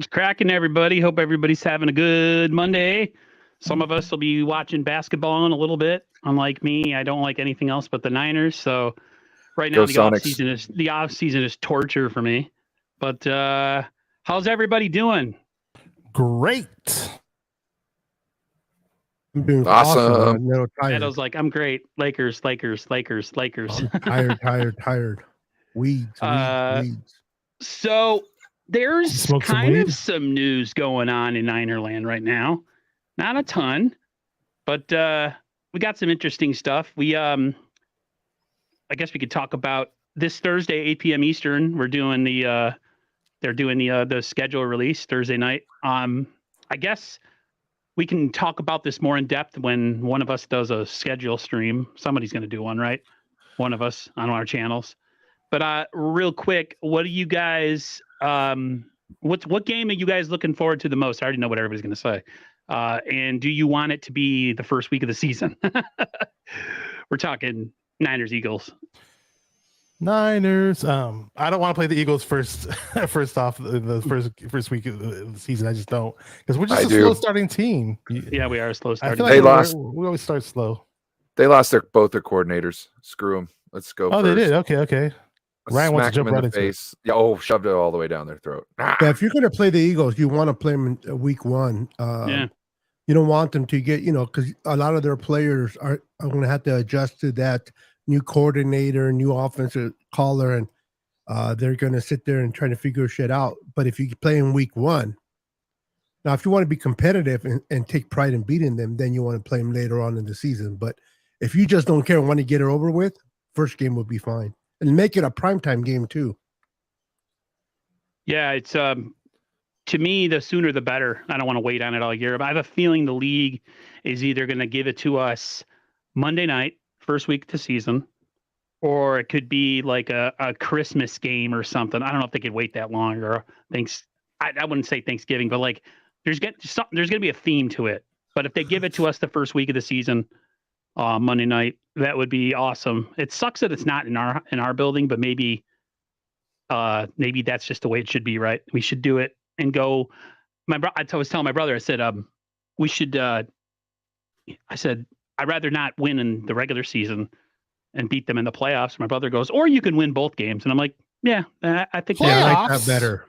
It's cracking, everybody. Hope everybody's having a good Monday. Some of us will be watching basketball in a little bit. Unlike me, I don't like anything else but the Niners. So right now Go the Sonics. off season is torture for me. But how's everybody doing? Great. I'm doing Awesome. awesome. I'm a little tired. Meadows like, I'm great. Lakers. I'm tired. Weeds. So there's Smoke some kind weed? of some news going on in Ninerland right now. Not a ton, but we got some interesting stuff. We I guess we could talk about this Thursday, 8 p.m. Eastern. We're doing the they're doing the schedule release Thursday night. I guess we can talk about this more in depth when one of us does a schedule stream. Somebody's going to do one, right? One of us on our channels. But real quick, what do you guys? What game are you guys looking forward to the most? I already know what everybody's going to say. And do you want it to be the first week of the season? We're talking Niners Eagles. Niners. I don't want to play the Eagles first off the first week of the season. I just don't, because we're just slow starting team. Yeah, we are a slow starting. I feel like we always start slow. They lost both their coordinators. Screw them. Let's go. Oh, first. They did. Okay. Ryan wants to jump right into face. Yeah. Oh, shoved it all the way down their throat. Yeah, if you're going to play the Eagles, you want to play them in week one. Yeah. You don't want them to get, because a lot of their players are going to have to adjust to that new coordinator, new offensive caller, and they're going to sit there and try to figure shit out. But if you play in week one, now if you want to be competitive and take pride in beating them, then you want to play them later on in the season. But if you just don't care and want to get it over with, first game will be fine. And make it a primetime game too. Yeah, it's to me, the sooner the better. I don't want to wait on it all year, but I have a feeling the league is either going to give it to us Monday night, first week of the season, or it could be like a Christmas game or something. I don't know if they could wait that long, or I wouldn't say Thanksgiving, but like there's going to be a theme to it. But if they give it to us the first week of the season, Monday night, that would be awesome. It sucks that it's not in our building, but maybe that's just the way it should be, right? We should do it and go. I was telling my brother, I said, we should. I said, I'd rather not win in the regular season and beat them in the playoffs. My brother goes, or you can win both games, and I'm like, yeah, I think I like that better.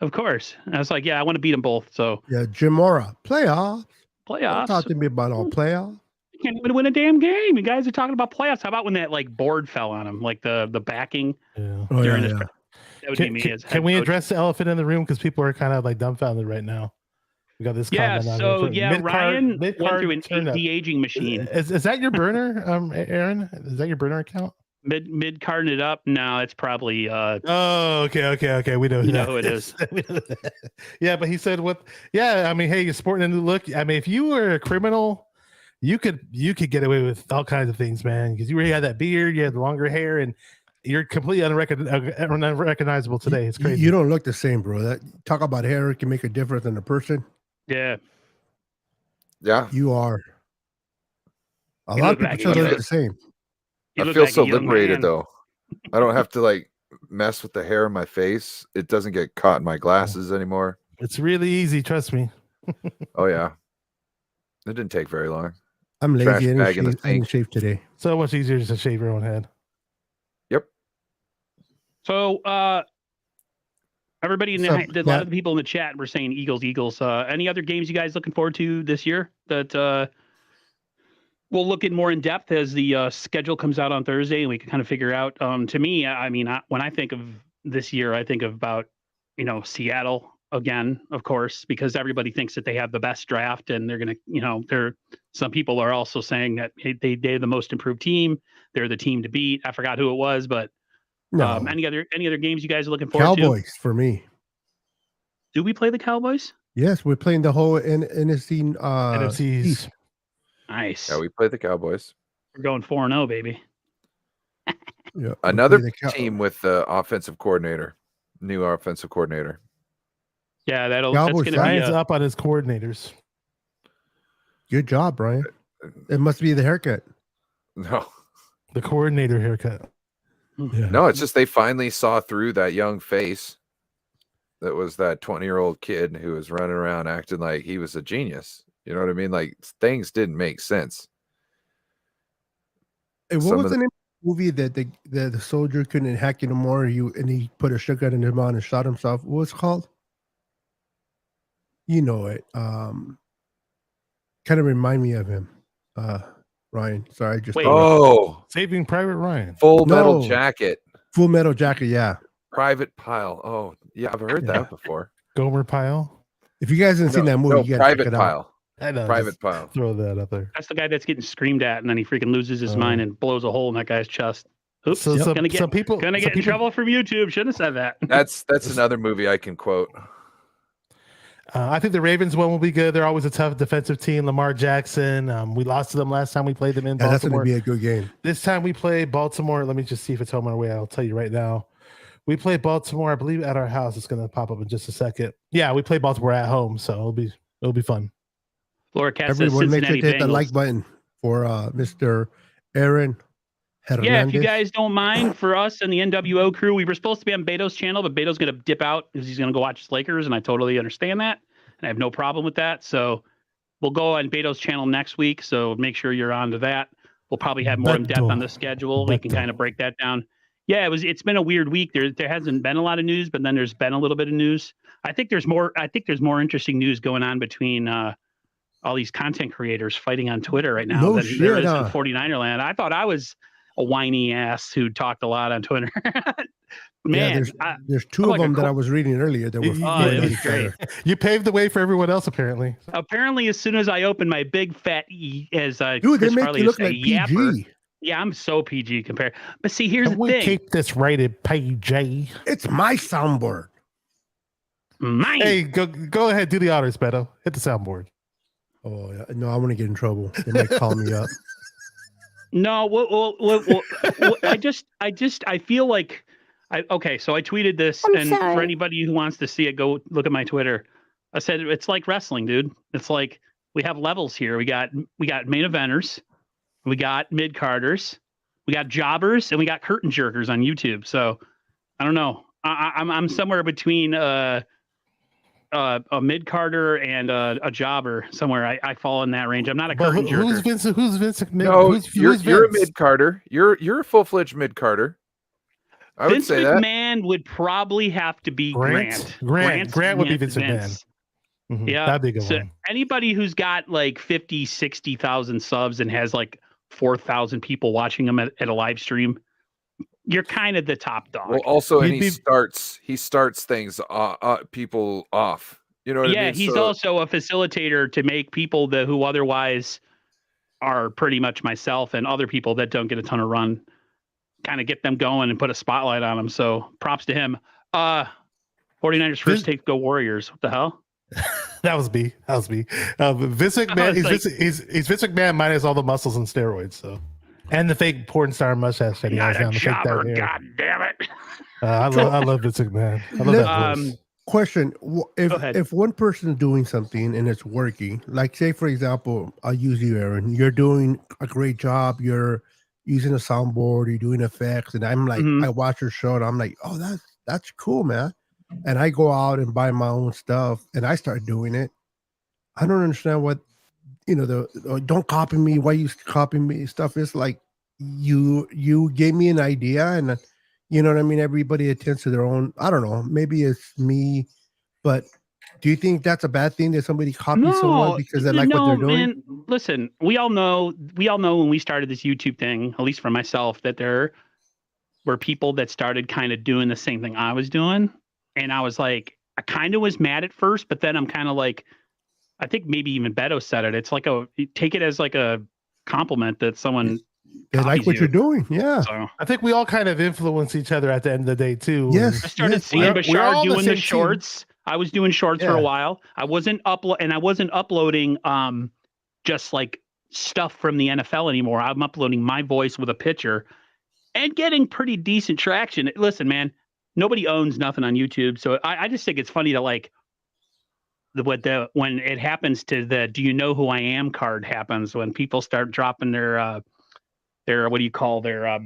Of course, and I was like, yeah, I want to beat them both. So yeah, Jim Mora, playoffs. Don't talk to me about all playoffs. Can't even win a damn game. You guys are talking about playoffs. How about when that like board fell on him, like the backing? Yeah. During this, that would be me. Can we address the elephant in the room, because people are kind of like dumbfounded right now? We got this. Yeah. So Ryan went through an de-aging machine. Is that your burner, Aaron? Is that your burner account? Mid carding it up. No, it's probably. Oh, okay. We know. You know who it is. Yeah, but he said what? Yeah, I mean, hey, you're sporting a new look. I mean, if you were a criminal, you could get away with all kinds of things, man, because you already had that beard, you had the longer hair, and you're completely unrecognizable today. It's crazy. You don't look the same, bro. Talk about hair can make a difference in a person. Yeah. You are. A lot of people still look the same. I feel so liberated, though. I don't have to like mess with the hair on my face. It doesn't get caught in my glasses anymore. It's really easy, trust me. Oh yeah, it didn't take very long. I'm lazy. I didn't shave today. So much easier just to shave your own head. Yep. So everybody a lot of the people in the chat were saying Eagles. Any other games you guys looking forward to this year that we'll look at more in depth as the schedule comes out on Thursday and we can kind of figure out. To me, I mean, when I think of this year, I think of about, Seattle again, of course, because everybody thinks that they have the best draft and they're going to, some people are also saying that they're the most improved team. They're the team to beat. I forgot who it was, but any other games you guys are looking forward to? Cowboys for me. Do we play the Cowboys? Yes, we're playing the whole NFC East. Nice. Yeah, we play the Cowboys. We're going 4-0, baby. Yeah, another team with offensive coordinator, new offensive coordinator. Yeah, that's going to be up on his coordinators. Good job, Brian. It must be the haircut. No, the coordinator haircut. Yeah. No, it's just they finally saw through that young face. that was that 20-year-old kid who was running around acting like he was a genius. You know what I mean? Like things didn't make sense. And what was the name of the movie that the soldier couldn't hack anymore? And he put a shotgun in his mouth and shot himself. What was it called? You know it. Kind of remind me of him. Ryan. Sorry, just Saving Private Ryan. Full Metal Jacket. Full Metal Jacket, yeah. Private Pile. Oh, yeah, I've heard that before. Gomer Pyle. If you guys haven't seen that movie, you gotta Private check it Pile. out. I know. Private Pile. Throw that up there. That's the guy that's getting screamed at, and then he freaking loses his mind and blows a hole in that guy's chest. Oops, gonna get in trouble from YouTube. Shouldn't have said that. That's another movie I can quote. I think the Ravens one will be good. They're always a tough defensive team. Lamar Jackson. We lost to them last time we played them in Baltimore. That's going to be a good game. This time we play Baltimore. Let me just see if it's home or away. I'll tell you right now. We play Baltimore, I believe, at our house. It's going to pop up in just a second. Yeah, we play Baltimore at home, so it'll be fun. Laura Cat says Everyone, make Cincinnati sure to hit Bengals. the like button for Mr. Aaron Hernandez. Yeah, if you guys don't mind, for us and the NWO crew, we were supposed to be on Beto's channel, but Beto's going to dip out because he's going to go watch his Lakers, and I totally understand that, and I have no problem with that. So we'll go on Beto's channel next week, so make sure you're on to that. We'll probably have more in depth on the schedule. We can kind of break that down. Yeah, it's been a weird week. There hasn't been a lot of news, but then there's been a little bit of news. I think there's more interesting news going on between all these content creators fighting on Twitter right now than there is in 49er land. I thought I was a whiny ass who talked a lot on Twitter. Man, there's two of them that I was reading earlier that were it was great. You paved the way for everyone else, apparently. Apparently, as soon as I opened my big fat dude, they make you look like PG. Yeah, I'm so PG compared. But see, here's the thing. Keep this rated PG. It's my soundboard. Mine. Hey, go ahead, do the honors, Beto. Hit the soundboard. Oh yeah. No, I want to get in trouble. They might call me up. No, I feel like so I tweeted this, for anybody who wants to see it, go look at my Twitter. I said it's like wrestling, dude. It's like we have levels here. We got main eventers, we got mid carders, we got jobbers, and we got curtain jerkers on YouTube. So I don't know. I'm somewhere between a mid carder and a jobber somewhere. I fall in that range. I'm not a curtain jerker. Who's Vince? No, you're a mid carder. You're a full fledged mid carder. I would say that. Vince McMahon would probably have to be Grant. Grant would be Vince McMahon. Mm-hmm. Yeah, that'd be a good one. Anybody who's got like 50, 60,000 subs and has like 4,000 people watching him at a live stream, you're kind of the top dog. Well, also, he starts things people off. You know what I mean? Yeah, he's also a facilitator to make people who otherwise are pretty much myself and other people that don't get a ton of run, kind of get them going and put a spotlight on them. So props to him. 49ers first take, go Warriors. What the hell? That was me. Vince McMahon. He's Vince McMahon minus all the muscles and steroids. So, and the fake porn star mustache that he has now. God damn it! I love Vince McMahon. I love that voice. Question: if one person is doing something and it's working, like say for example, I'll use you, Aaron. You're doing a great job. You're using a soundboard. You're doing effects, and I'm like, I watch your show, and I'm like, oh, that's cool, man. And I go out and buy my own stuff and I start doing it. I don't understand what, don't copy me. Why you copying me? Stuff is like you gave me an idea and you know what I mean? Everybody attends to their own. I don't know. Maybe it's me, but do you think that's a bad thing that somebody copies someone because they like what they're doing? Man, listen, we all know when we started this YouTube thing, at least for myself, that there were people that started kind of doing the same thing I was doing. And I was like, I kind of was mad at first, but then I'm kind of like, I think maybe even Beto said it. It's like take it as like a compliment that someone they like what you're doing. Yeah. So, I think we all kind of influence each other at the end of the day too. Yes. I started seeing Bashar doing the shorts. I was doing shorts for a while. I wasn't uploading just like stuff from the NFL anymore. I'm uploading my voice with a picture and getting pretty decent traction. Listen, man. Nobody owns nothing on YouTube, so I just think it's funny to like when it happens to the "Do you know who I am" card happens when people start dropping their what do you call their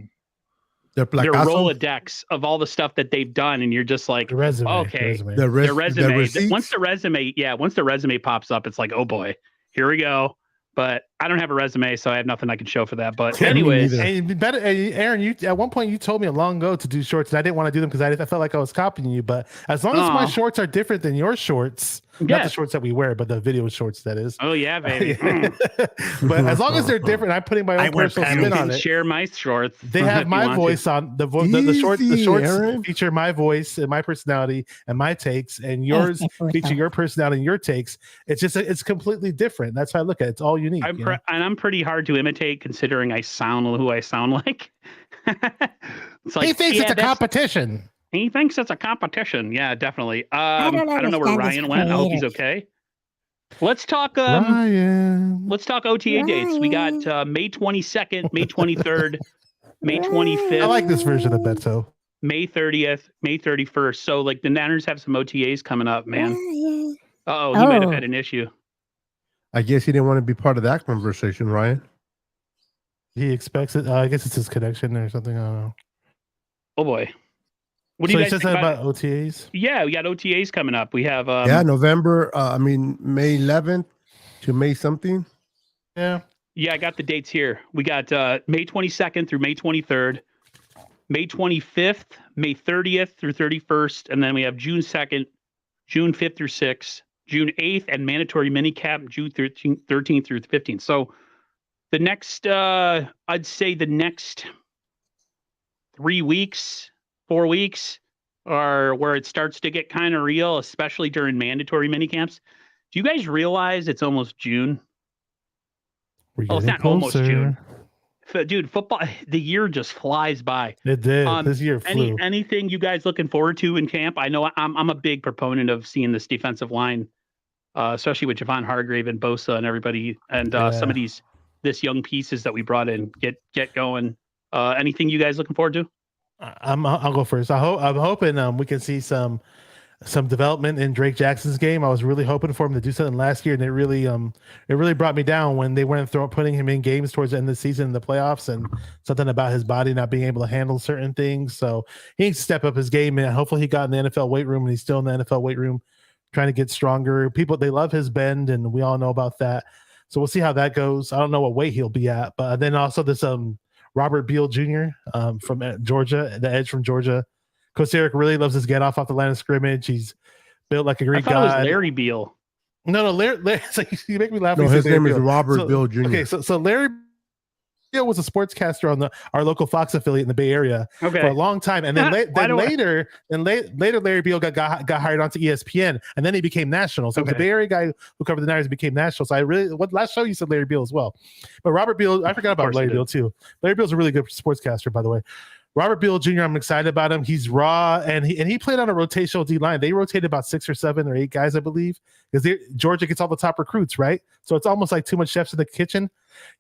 their Rolodex of all the stuff that they've done, and you're just like, The resume. okay, The their resume. The Once the resume pops up, it's like, oh boy, here we go. But I don't have a resume, so I have nothing I can show for that. But anyways, and better, Aaron, you at one point you told me long ago to do shorts, and I didn't want to do them because I felt like I was copying you. But as long as my shorts are different than your shorts, not the shorts that we wear, but the video shorts, that is. Oh yeah, baby. But as long as they're different, I'm putting my own personal spin on it. Share my shorts. They have my voice on the shorts. The shorts Aaron. Feature my voice and my personality and my takes, and yours feature your personality and your takes. It's just it's completely different. That's how I look at it. It's all unique. And I'm pretty hard to imitate, considering I sound who I sound like. It's like he thinks it's a competition. He thinks it's a competition. Yeah, definitely. I don't know where Ryan went. I hope he's okay. Let's talk. Ryan. Let's talk OTA dates. We got May 22nd, May 23rd, May 25th. I like this version of Beto. May 30th, May 31st. So like the Niners have some OTAs coming up, man. He might have had an issue. I guess he didn't want to be part of that conversation, Ryan. He expects it. I guess it's his connection or something. I don't know. Oh boy. What do you guys think about OTAs? Yeah, we got OTAs coming up. We have November. May 11th to May something. Yeah, I got the dates here. We got May 22nd through May 23rd, May 25th, May 30th through 31st, and then we have June 2nd, June 5th through 6th, June 8th, and mandatory minicap June 13th through 15th. So the next, I'd say the next 3 weeks. 4 weeks are where it starts to get kind of real, especially during mandatory minicamps. Do you guys realize it's almost June? It's not closer. Almost June. Dude, football, the year just flies by. It did. This year flew. Anything you guys looking forward to in camp? I know I'm a big proponent of seeing this defensive line, especially with Javon Hargrave and Bosa and everybody, and some of this young pieces that we brought in get going. Anything you guys looking forward to? I'll go first. I'm hoping we can see some development in Drake Jackson's game. I was really hoping for him to do something last year, and it really brought me down when they weren't putting him in games towards the end of the season in the playoffs, and something about his body not being able to handle certain things. So he needs to step up his game, and hopefully he got in the NFL weight room, and he's still in the NFL weight room trying to get stronger. They love his bend, and we all know about that. So we'll see how that goes. I don't know what weight he'll be at, but then also this Robert Beal Jr. From Georgia, the edge from Georgia. Coach Eric really loves his get off the line of scrimmage. He's built like a Greek god. It was Larry Beal. No, Larry. You make me laugh. No, his name is Robert Beal Jr. Okay, so Larry Beal was a sportscaster on our local Fox affiliate in the Bay Area for a long time, and then later Larry Beal got hired onto ESPN, and then he became national. So the Bay Area guy who covered the Niners became national. So last show you said Larry Beal as well, but Robert Beal, I forgot about Larry Beal too. Larry Beal's a really good sportscaster, by the way. Robert Beal Jr., I'm excited about him. He's raw, and he played on a rotational D line. They rotated about 6 or 7 or 8 guys, I believe, because Georgia gets all the top recruits, right? So it's almost like too much chefs in the kitchen.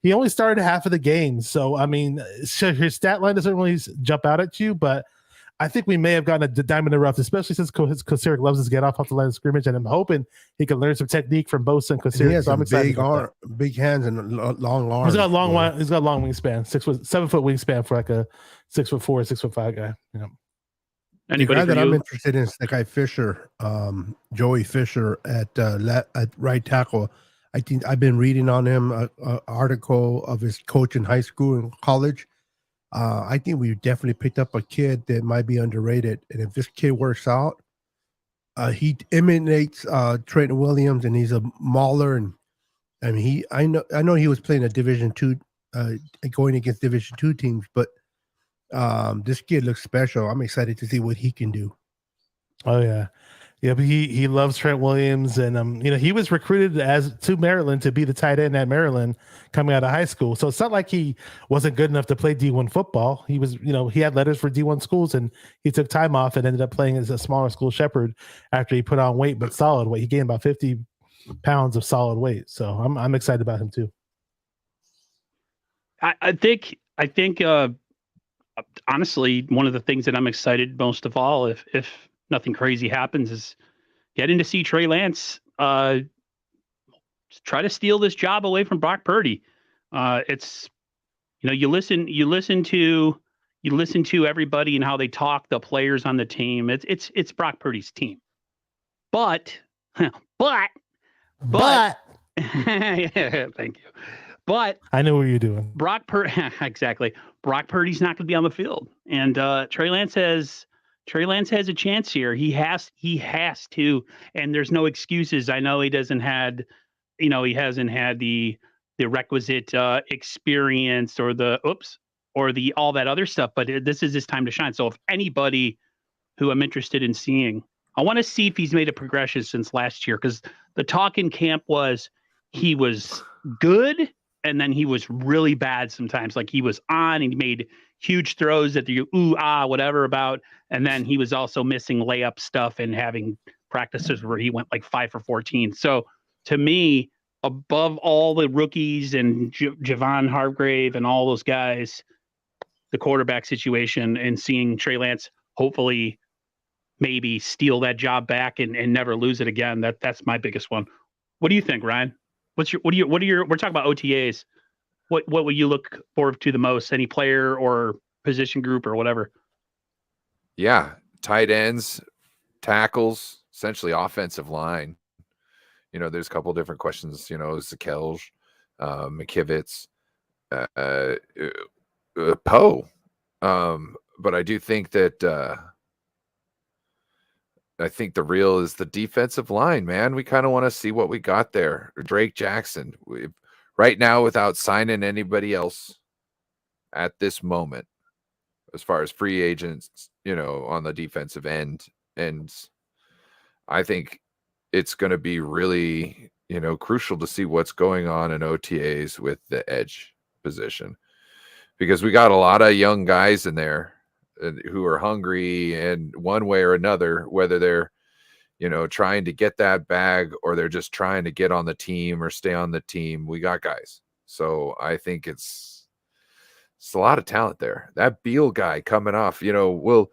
He only started half of the game, so I mean, his stat line doesn't really jump out at you, but I think we may have gotten a diamond in the rough, especially since Kosaric loves his get off the line of scrimmage, and I'm hoping he can learn some technique from Bosa and Kosaric. He has some big hands and long arms. He's got a long wingspan, 7 foot wingspan for like a 6'4", 6'5" guy. Yeah. Anybody the guy that I'm interested in is the guy Fisher, Joey Fisher at right tackle. I think I've been reading on him an article of his coach in high school and college. I think we definitely picked up a kid that might be underrated, and if this kid works out, he imitates Trent Williams, and he's a mauler. And I mean, I know he was playing a Division II, going against Division II teams, but this kid looks special. I'm excited to see what he can do. Oh yeah. Yeah, but he loves Trent Williams, and he was recruited to Maryland to be the tight end at Maryland coming out of high school. So it's not like he wasn't good enough to play D1 football. He was, he had letters for D1 schools, and he took time off and ended up playing as a smaller school shepherd after he put on weight, but solid weight. He gained about 50 pounds of solid weight. So I'm excited about him too. I think honestly, one of the things that I'm excited most of all, if nothing crazy happens, is getting to see Trey Lance try to steal this job away from Brock Purdy. It's you listen to you listen to everybody and how they talk, the players on the team. It's Brock Purdy's team. But yeah, thank you. But I know what you're doing. Exactly. Brock Purdy's not going to be on the field, and Trey Lance has a chance here. He has to, and there's no excuses. I know he hasn't had the requisite experience or the all that other stuff, but this is his time to shine. So if anybody who I'm interested in seeing, I want to see if he's made a progression since last year, because the talk in camp was he was good and then he was really bad sometimes. Like he was on and he made huge throws that you whatever about, and then he was also missing layup stuff and having practices where he went like 5 for 14. So to me, above all the rookies and Javon Hargrave and all those guys, the quarterback situation and seeing Trey Lance hopefully maybe steal that job back and never lose it again. That's my biggest one. What do you think, Ryan? We're talking about OTAs. What will you look forward to the most? Any player or position group or whatever? Yeah. Tight ends, tackles, essentially offensive line. There's a couple of different questions, Zakelj, McKivitz, Poe. But I do think that I think the real is the defensive line, man. We kind of want to see what we got there. Drake Jackson, right now, without signing anybody else at this moment, as far as free agents, on the defensive end. And I think it's going to be really, crucial to see what's going on in OTAs with the edge position, because we got a lot of young guys in there who are hungry in one way or another, whether they're, trying to get that bag or they're just trying to get on the team or stay on the team. We got guys. So I think it's a lot of talent there. That Beal guy coming off, will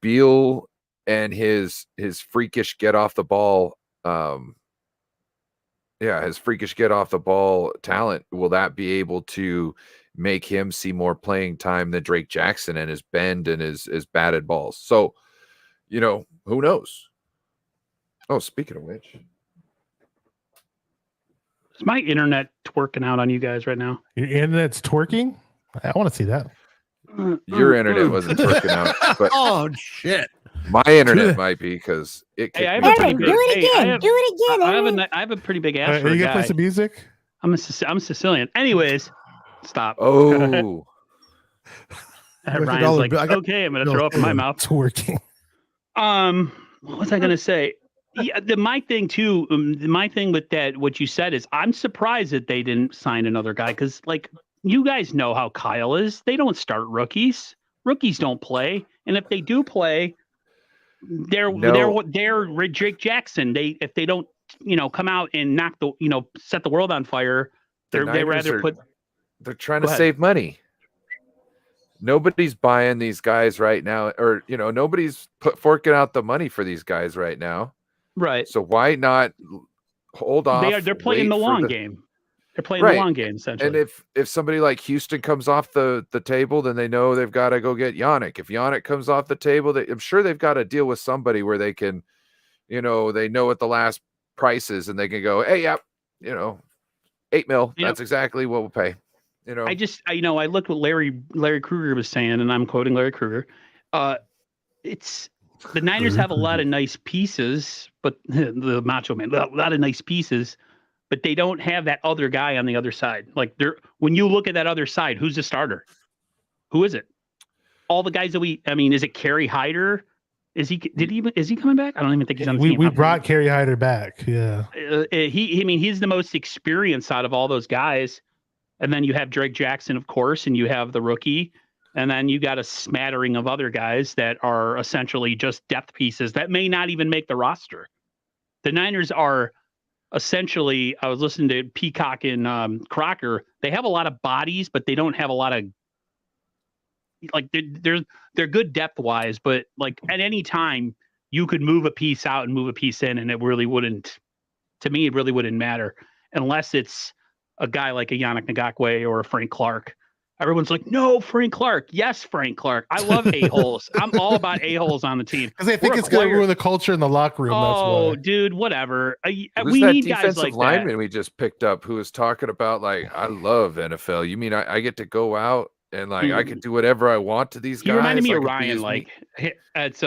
Beal and his freakish get off the ball, his freakish get off the ball talent, will that be able to make him see more playing time than Drake Jackson and his bend and his batted balls? So, who knows? Oh, speaking of which, is my internet twerking out on you guys right now? Your internet's twerking? I want to see that. Your internet wasn't twerking out, but oh shit, my internet might be, because it. Hey, I have kicked a me pretty out. big. Do it again. Do it again. I have a pretty big ass Are for a you gonna play guy. some music? I'm Sicilian. Anyways, stop. Oh, Ryan's like, okay, I'm gonna throw up in my mouth. Twerking. What was I gonna say? Yeah, my thing too. My thing with that, what you said is, I'm surprised that they didn't sign another guy, because like you guys know how Kyle is. They don't start rookies. Rookies don't play, and if they do play, they're Drake Jackson. If they don't, come out and knock set the world on fire, they rather put. They're trying to save money. Nobody's buying these guys right now, or nobody's forking out the money for these guys right now. Right. So why not hold off? They're playing the long game. They're playing Right. the long game, essentially. And if somebody like Houston comes off the table, then they know they've got to go get Yannick. If Yannick comes off the table, I'm sure they've got to deal with somebody where they can, they know what the last price is, and they can go, hey, yep, $8 million. That's exactly what we'll pay. I looked what Larry Krueger was saying, and I'm quoting Larry Krueger. It's the Niners have a lot of nice pieces, but the Macho Man, a lot of nice pieces, but they don't have that other guy on the other side. Like when you look at that other side, who's the starter? Who is it? All the guys that is it Kerry Hyder? Is he coming back? I don't even think he's on the team. We brought Kerry Hyder back. Yeah. He's the most experienced out of all those guys. And then you have Drake Jackson, of course, and you have the rookie. And then you got a smattering of other guys that are essentially just depth pieces that may not even make the roster. The Niners are essentially, I was listening to Peacock and Crocker. They have a lot of bodies, but they don't have a lot of, like, they're good depth wise, but like at any time you could move a piece out and move a piece in, and it really wouldn't matter unless it's a guy like a Yannick Ngakoue or a Frank Clark. Everyone's like, no, Frank Clark. Yes, Frank Clark. I love a-holes. I'm all about a-holes on the team. Because they think We're it's going to acquired- ruin the culture in the locker room. That's Oh, why. dude, whatever. Who's We that need guys defensive like lineman that. we just picked up who was talking about, like, I love NFL. You mean I get to go out and, like, I can do whatever I want to these guys? He reminded me I of could be Ryan. as Like, it's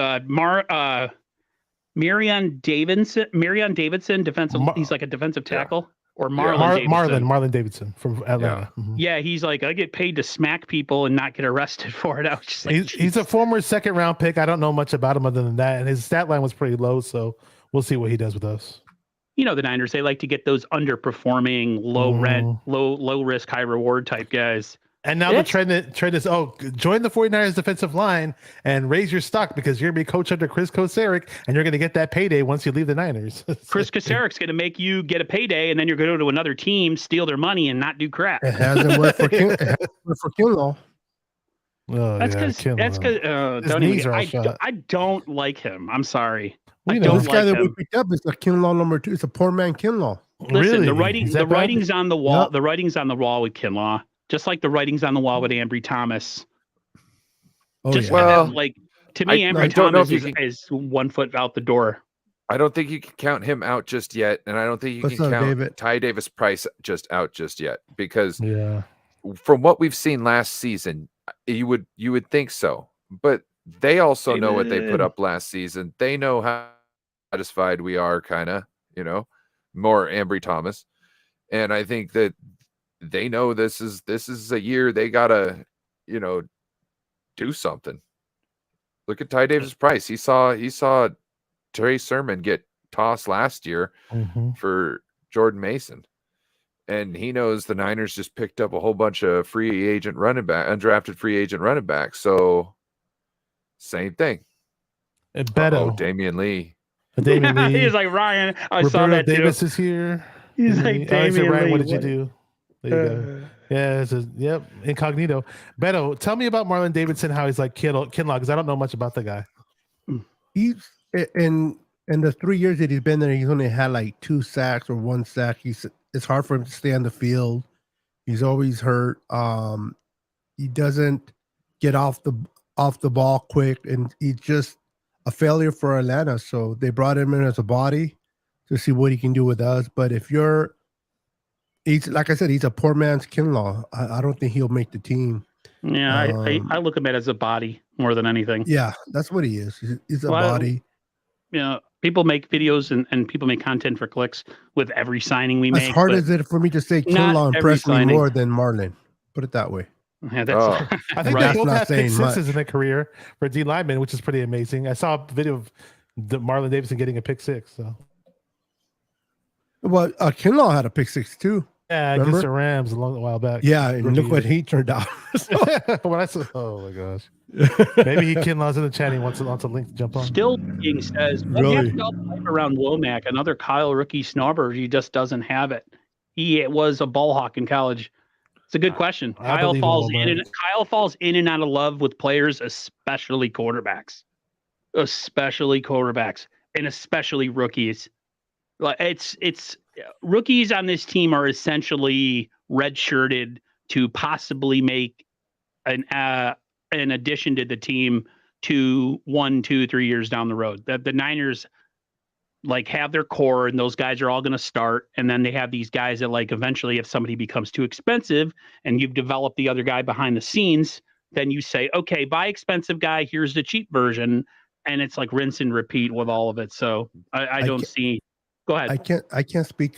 Marion Davidson, defensive. He's like a defensive tackle. Or Marlon Davidson from Atlanta. Yeah. Yeah, he's like, I get paid to smack people and not get arrested for it. I was just like, he's a former second round pick. I don't know much about him other than that. And his stat line was pretty low. So we'll see what he does with us. You know, the Niners, they like to get those underperforming, low rent, low risk, high reward type guys. And now the trend is, join the 49ers defensive line and raise your stock because you're going to be coached under Chris Kocurek and you're going to get that payday once you leave the Niners. Chris Kocurek's going to make you get a payday and then you're going to go to another team, steal their money, and not do crap. It hasn't worked for Kinlaw. That's because I don't like him. I'm sorry. I don't this like guy that him. we picked up is a Kinlaw number 2. It's a poor man Kinlaw. Listen, Really? the writing's on the wall. Yep. The writing's on the wall with Kinlaw, just like the writing's on the wall with Ambry Thomas. Oh, just yeah. Well, like to me, Ambry Thomas is 1 foot out the door. I don't think you can count him out just yet, and I don't think you can count Ty Davis Price just yet, because from what we've seen last season, you would think so, but they also know what they put up last season. They know how satisfied we are, kind of, more Ambry Thomas, and I think that they know this is a year they gotta do something. Look at Ty Davis Price. He saw Trey Sermon get tossed last year for Jordan Mason, and he knows the Niners just picked up a whole bunch of undrafted free agent running backs. So same thing. Beto, Damian Lee. He's like, Ryan, I Roberto saw that Davis too. is here. He's like, Damian Ryan, Lee, what did you do? There you go. Yeah, incognito. Beto, tell me about Marlon Davidson, how he's like Kinlaw, because I don't know much about the guy. He's in the 3 years that he's been there, he's only had like 2 sacks or 1 sack. It's hard for him to stay on the field. He's always hurt. He doesn't get off the ball quick, and he's just a failure for Atlanta. So they brought him in as a body to see what he can do with us. But he's like I said, he's a poor man's Kinlaw. I don't think he'll make the team. Yeah, I look at him as a body more than anything. Yeah, that's what he is. He's a body. People make videos and people make content for clicks with every signing we make. As hard as it for me to say Kinlaw impressed me more than Marlon. Put it that way. Yeah, that's I think they both have pick sixes in their career for D lineman, which is pretty amazing. I saw a video of Marlon Davidson getting a pick 6. So, well, Kinlaw had a pick 6 too. Yeah, against the Rams a while back. Yeah, and look what he turned out. When I said, oh my gosh, maybe Kinlaw's in the chat. He wants a link to jump on. Still being says, really? Around Womack, another Kyle rookie snobber. He just doesn't have it. He was a ball hawk in college. It's a good question. Kyle falls in and out of love with players, especially quarterbacks, and especially rookies. Like it's rookies on this team are essentially redshirted to possibly make an addition to the team to 1, 2, 3 years down the road. That the Niners like have their core and those guys are all going to start. And then they have these guys that like eventually if somebody becomes too expensive and you've developed the other guy behind the scenes, then you say, okay, buy expensive guy. Here's the cheap version. And it's like rinse and repeat with all of it. So I don't see. Go ahead. I can't speak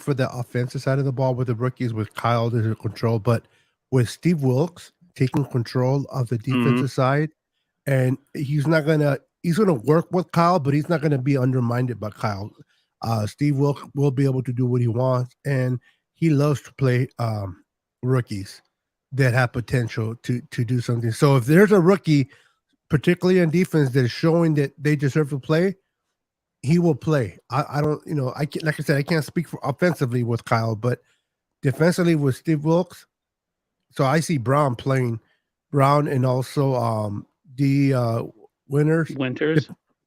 for the offensive side of the ball with the rookies with Kyle to control, but with Steve Wilks taking control of the defensive side, and he's gonna work with Kyle, but he's not gonna be undermined by Kyle. Steve Wilks will be able to do what he wants, and he loves to play rookies that have potential to do something. So if there's a rookie, particularly on defense, that is showing that they deserve to play, he will play. I don't, like I said, I can't speak for offensively with Kyle, but defensively with Steve Wilks. So I see Brown playing, and also Winters.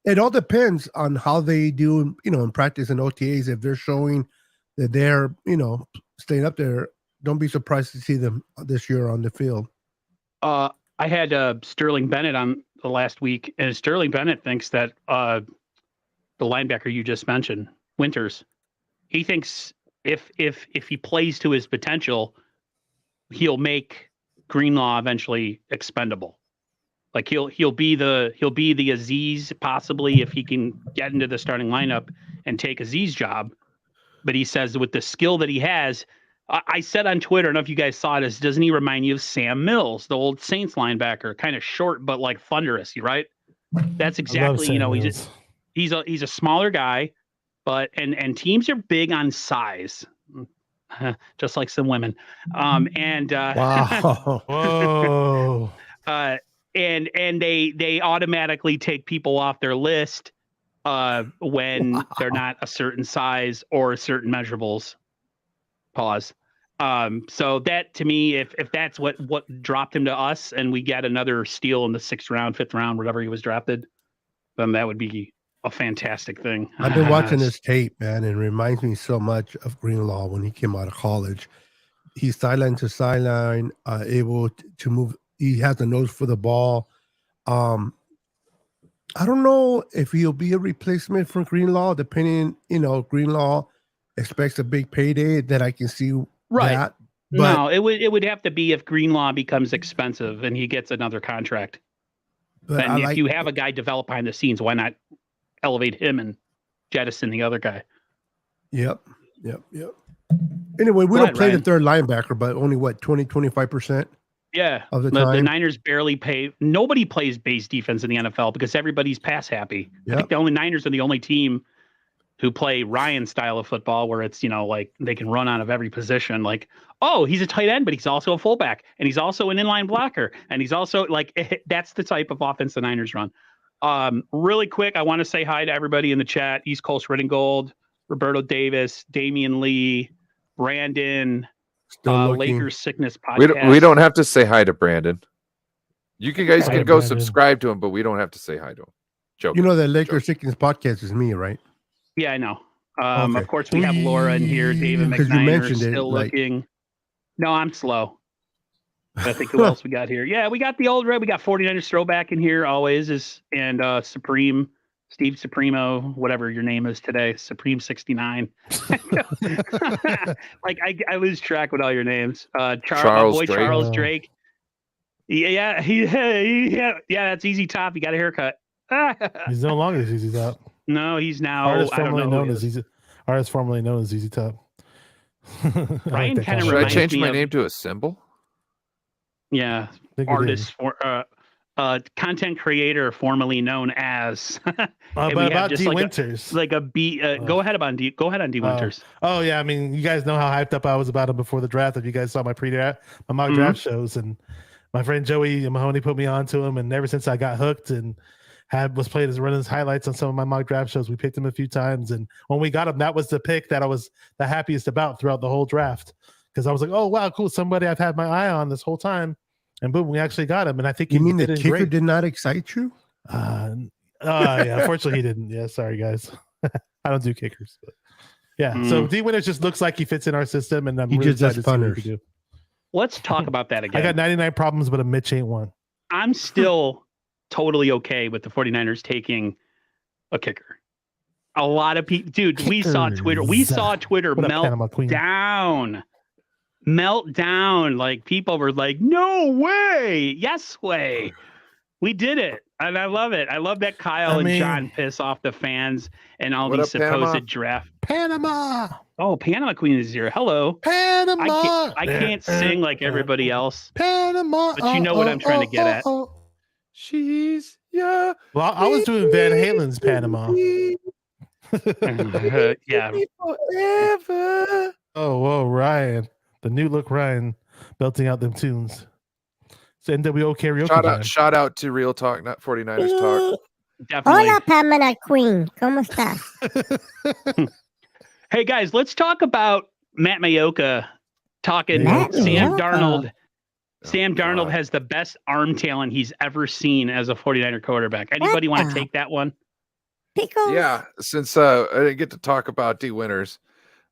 It all depends on how they do, in practice and OTAs. If they're showing that they're, staying up there, don't be surprised to see them this year on the field. I had Sterling Bennett on the last week, and Sterling Bennett thinks that the linebacker you just mentioned, Winters, he thinks if he plays to his potential, he'll make Greenlaw eventually expendable. Like he'll be the Aziz possibly if he can get into the starting lineup and take Aziz's job. But he says with the skill that he has, I said on Twitter, I don't know if you guys saw this, doesn't he remind you of Sam Mills, the old Saints linebacker, kind of short but like thunderous, right? That's exactly, he's a smaller guy, but and teams are big on size. Just like some women. Wow. Whoa. And they automatically take people off their list when they're not a certain size or certain measurables. Pause. So that to me, if that's what dropped him to us, and we get another steal in the 6th round, 5th round, whatever he was drafted, then that would be a fantastic thing. I've been watching this tape, man, and it reminds me so much of Greenlaw when he came out of college. He's sideline to sideline, able to move. He has a nose for the ball. I don't know if he'll be a replacement for Greenlaw, depending, Greenlaw expects a big payday that I can see that. But no, it would have to be if Greenlaw becomes expensive and he gets another contract. And if you have a guy develop behind the scenes, why not elevate him and jettison the other guy? Yep. Anyway, we don't play the third linebacker, but only 20-25%. Yeah, of the time. The Niners barely pay. Nobody plays base defense in the NFL because everybody's pass happy. Yep. I think the only Niners are the only team who play Ryan style of football, where it's like they can run out of every position. Like, oh, he's a tight end, but he's also a fullback, and he's also an inline blocker, and he's also that's the type of offense the Niners run. Really quick, I want to say hi to everybody in the chat: East Coast Red and Gold, Roberto Davis, Damian Lee, Brandon. Lakers Sickness Podcast. We don't have to say hi to Brandon. You guys can go Brandon. subscribe to him, but we don't have to say hi to him. Joke. The Lakers Sickness Podcast is me, right? Yeah, I know. Okay. Of course, we have Laura in here. David Because you McNiner mentioned it, still looking. No, I'm slow. I think who else we got here? Yeah, we got the old red. We got 49ers throwback in here always and Supreme. Steve Supremo, whatever your name is today, Supreme 69. Like I lose track with all your names. Charles Drake. Charles Drake. Yeah, that's Easy Top. He got a haircut. He's no longer Easy Top. No, he's now Artist formerly known as Easy Top. Ryan kind of Should I reminds change me my of, name to a symbol? Yeah, Think you artist for content creator formerly known as. But about D. Winters, Go ahead on D. Winters. Oh yeah, I mean, you guys know how hyped up I was about him before the draft. If you guys saw my mock draft shows, and my friend Joey Mahoney put me onto him, and ever since I got hooked and was played as running his highlights on some of my mock draft shows, we picked him a few times, and when we got him, that was the pick that I was the happiest about throughout the whole draft, because I was like, oh wow, cool, somebody I've had my eye on this whole time. And boom, we actually got him. And I think you mean the kicker did not excite you? Yeah, unfortunately he didn't. Yeah, sorry guys. I don't do kickers. But yeah, so D Winters just looks like he fits in our system, and I'm really excited to see what he can do. Let's talk about that again. I got 99 problems, but a Mitch ain't one. I'm still totally okay with the 49ers taking a kicker. A lot of people, dude, we saw Twitter melt down. Like people were like, no way, yes way. We did it, and I love it. I love that Kyle and John piss off the fans and all these supposed draft. Panama. Oh, Panama Queen is here. Hello, Panama. I can't sing like everybody else. Panama. But you know what I'm trying to get at. She's Well, I was doing Van Halen's Panama. Yeah. Forever. Oh, whoa, Ryan. The new look Ryan belting out them tunes. It's NWO karaoke. Shout out to Real Talk, not 49ers Talk. Definitely. Hola, Pamela Queen. ¿Cómo estás? Hey, guys, let's talk about Matt Mayoka talking Sam Darnold. Sam Darnold has the best arm talent he's ever seen as a 49er quarterback. Anybody want to take that one? Pickles. Yeah, since I didn't get to talk about D Winters,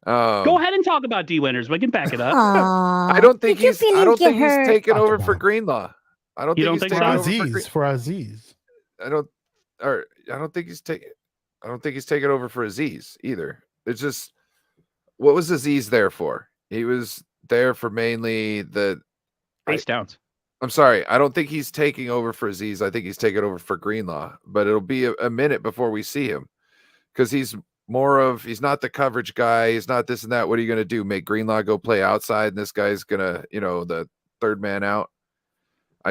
Go ahead and talk about D Winters. We can back it up. Aw, I don't think did you he's. feel I him don't get think he's hurt? taking Talk over about for it. Greenlaw. I don't You think don't he's think taking so? over for. For Aziz. I don't. Or I don't think he's taking. I don't think he's taking over for Aziz either. It's just, what was Aziz there for? He was there for mainly the Face downs. I'm sorry. I don't think he's taking over for Aziz. I think he's taking over for Greenlaw, but it'll be a minute before we see him because he's not the coverage guy. He's not this and that. What are you going to do? Make Greenlaw go play outside and this guy's going to, the third man out?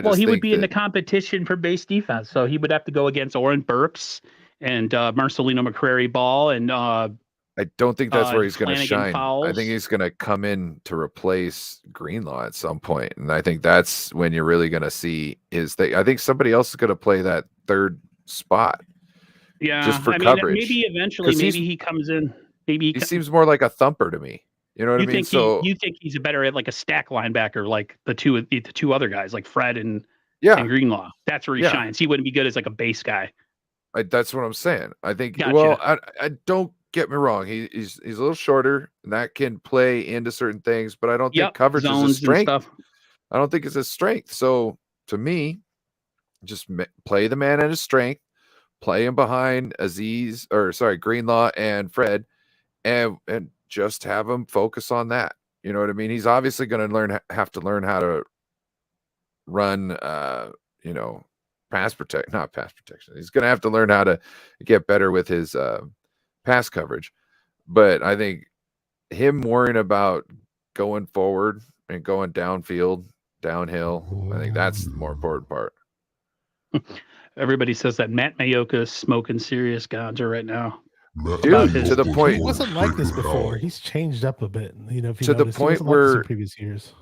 Well, he would be in the competition for base defense. So he would have to go against Oren Burks and Marcelino McCrary Ball and I don't think that's where he's going to Flanagan shine. I Fowles. think he's going to come in to replace Greenlaw at some point, and I think that's when you're really going to see his thing. I think somebody else is going to play that third spot. Yeah, just for I mean, coverage. maybe eventually, 'Cause maybe he comes in. Maybe He seems more like a thumper to me. You know what I mean? you think he's better at like a stack linebacker, like the two other guys, like Fred and yeah, Greenlaw. That's where he Yeah. shines. He wouldn't be good as like a base guy. that's what I'm saying. I think. Gotcha. Well, I don't get me wrong. He's a little shorter, and that can play into certain things, but I don't think coverage is a zones and strength. stuff. I don't think it's a strength. So to me, just play the man at his strength, play him behind Greenlaw and Fred, and just have him focus on that. You know what I mean? He's obviously going to have to learn how to run, not pass protection. He's going to have to learn how to get better with his pass coverage. But I think him worrying about going forward and going downfield, downhill, I think that's the more important part. Everybody says that Matt Mayoka is smoking serious ganja right now. Dude, his- to the He point wasn't like this before. He's changed up a bit. If you To the notice, point he wasn't like this in where- previous years.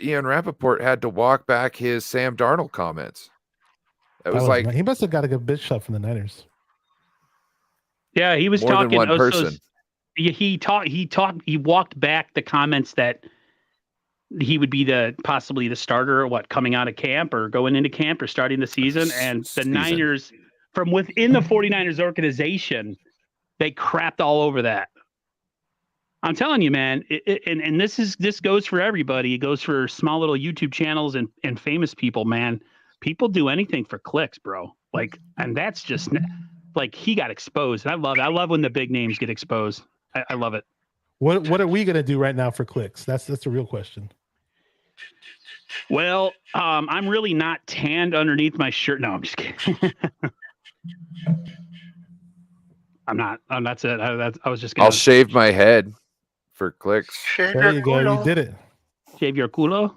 Ian Rappaport had to walk back his Sam Darnold comments. It was like he must have got a good bitch shot from the Niners. Yeah, he was more talking. than one person. He walked back the comments that he would be possibly the starter, coming out of camp or going into camp or starting the season. And the Niners, from within the 49ers organization, they crapped all over that. I'm telling you, man, and this goes for everybody. It goes for small little YouTube channels and famous people, man. People do anything for clicks, bro. And that's just he got exposed. And I love when the big names get exposed. I love it. What are we gonna do right now for clicks? That's the real question. Well, I'm really not tanned underneath my shirt. No, I'm just kidding. I'm not. That's it. I was just gonna I'll shave my head for clicks. There you go. You did it. shave your culo.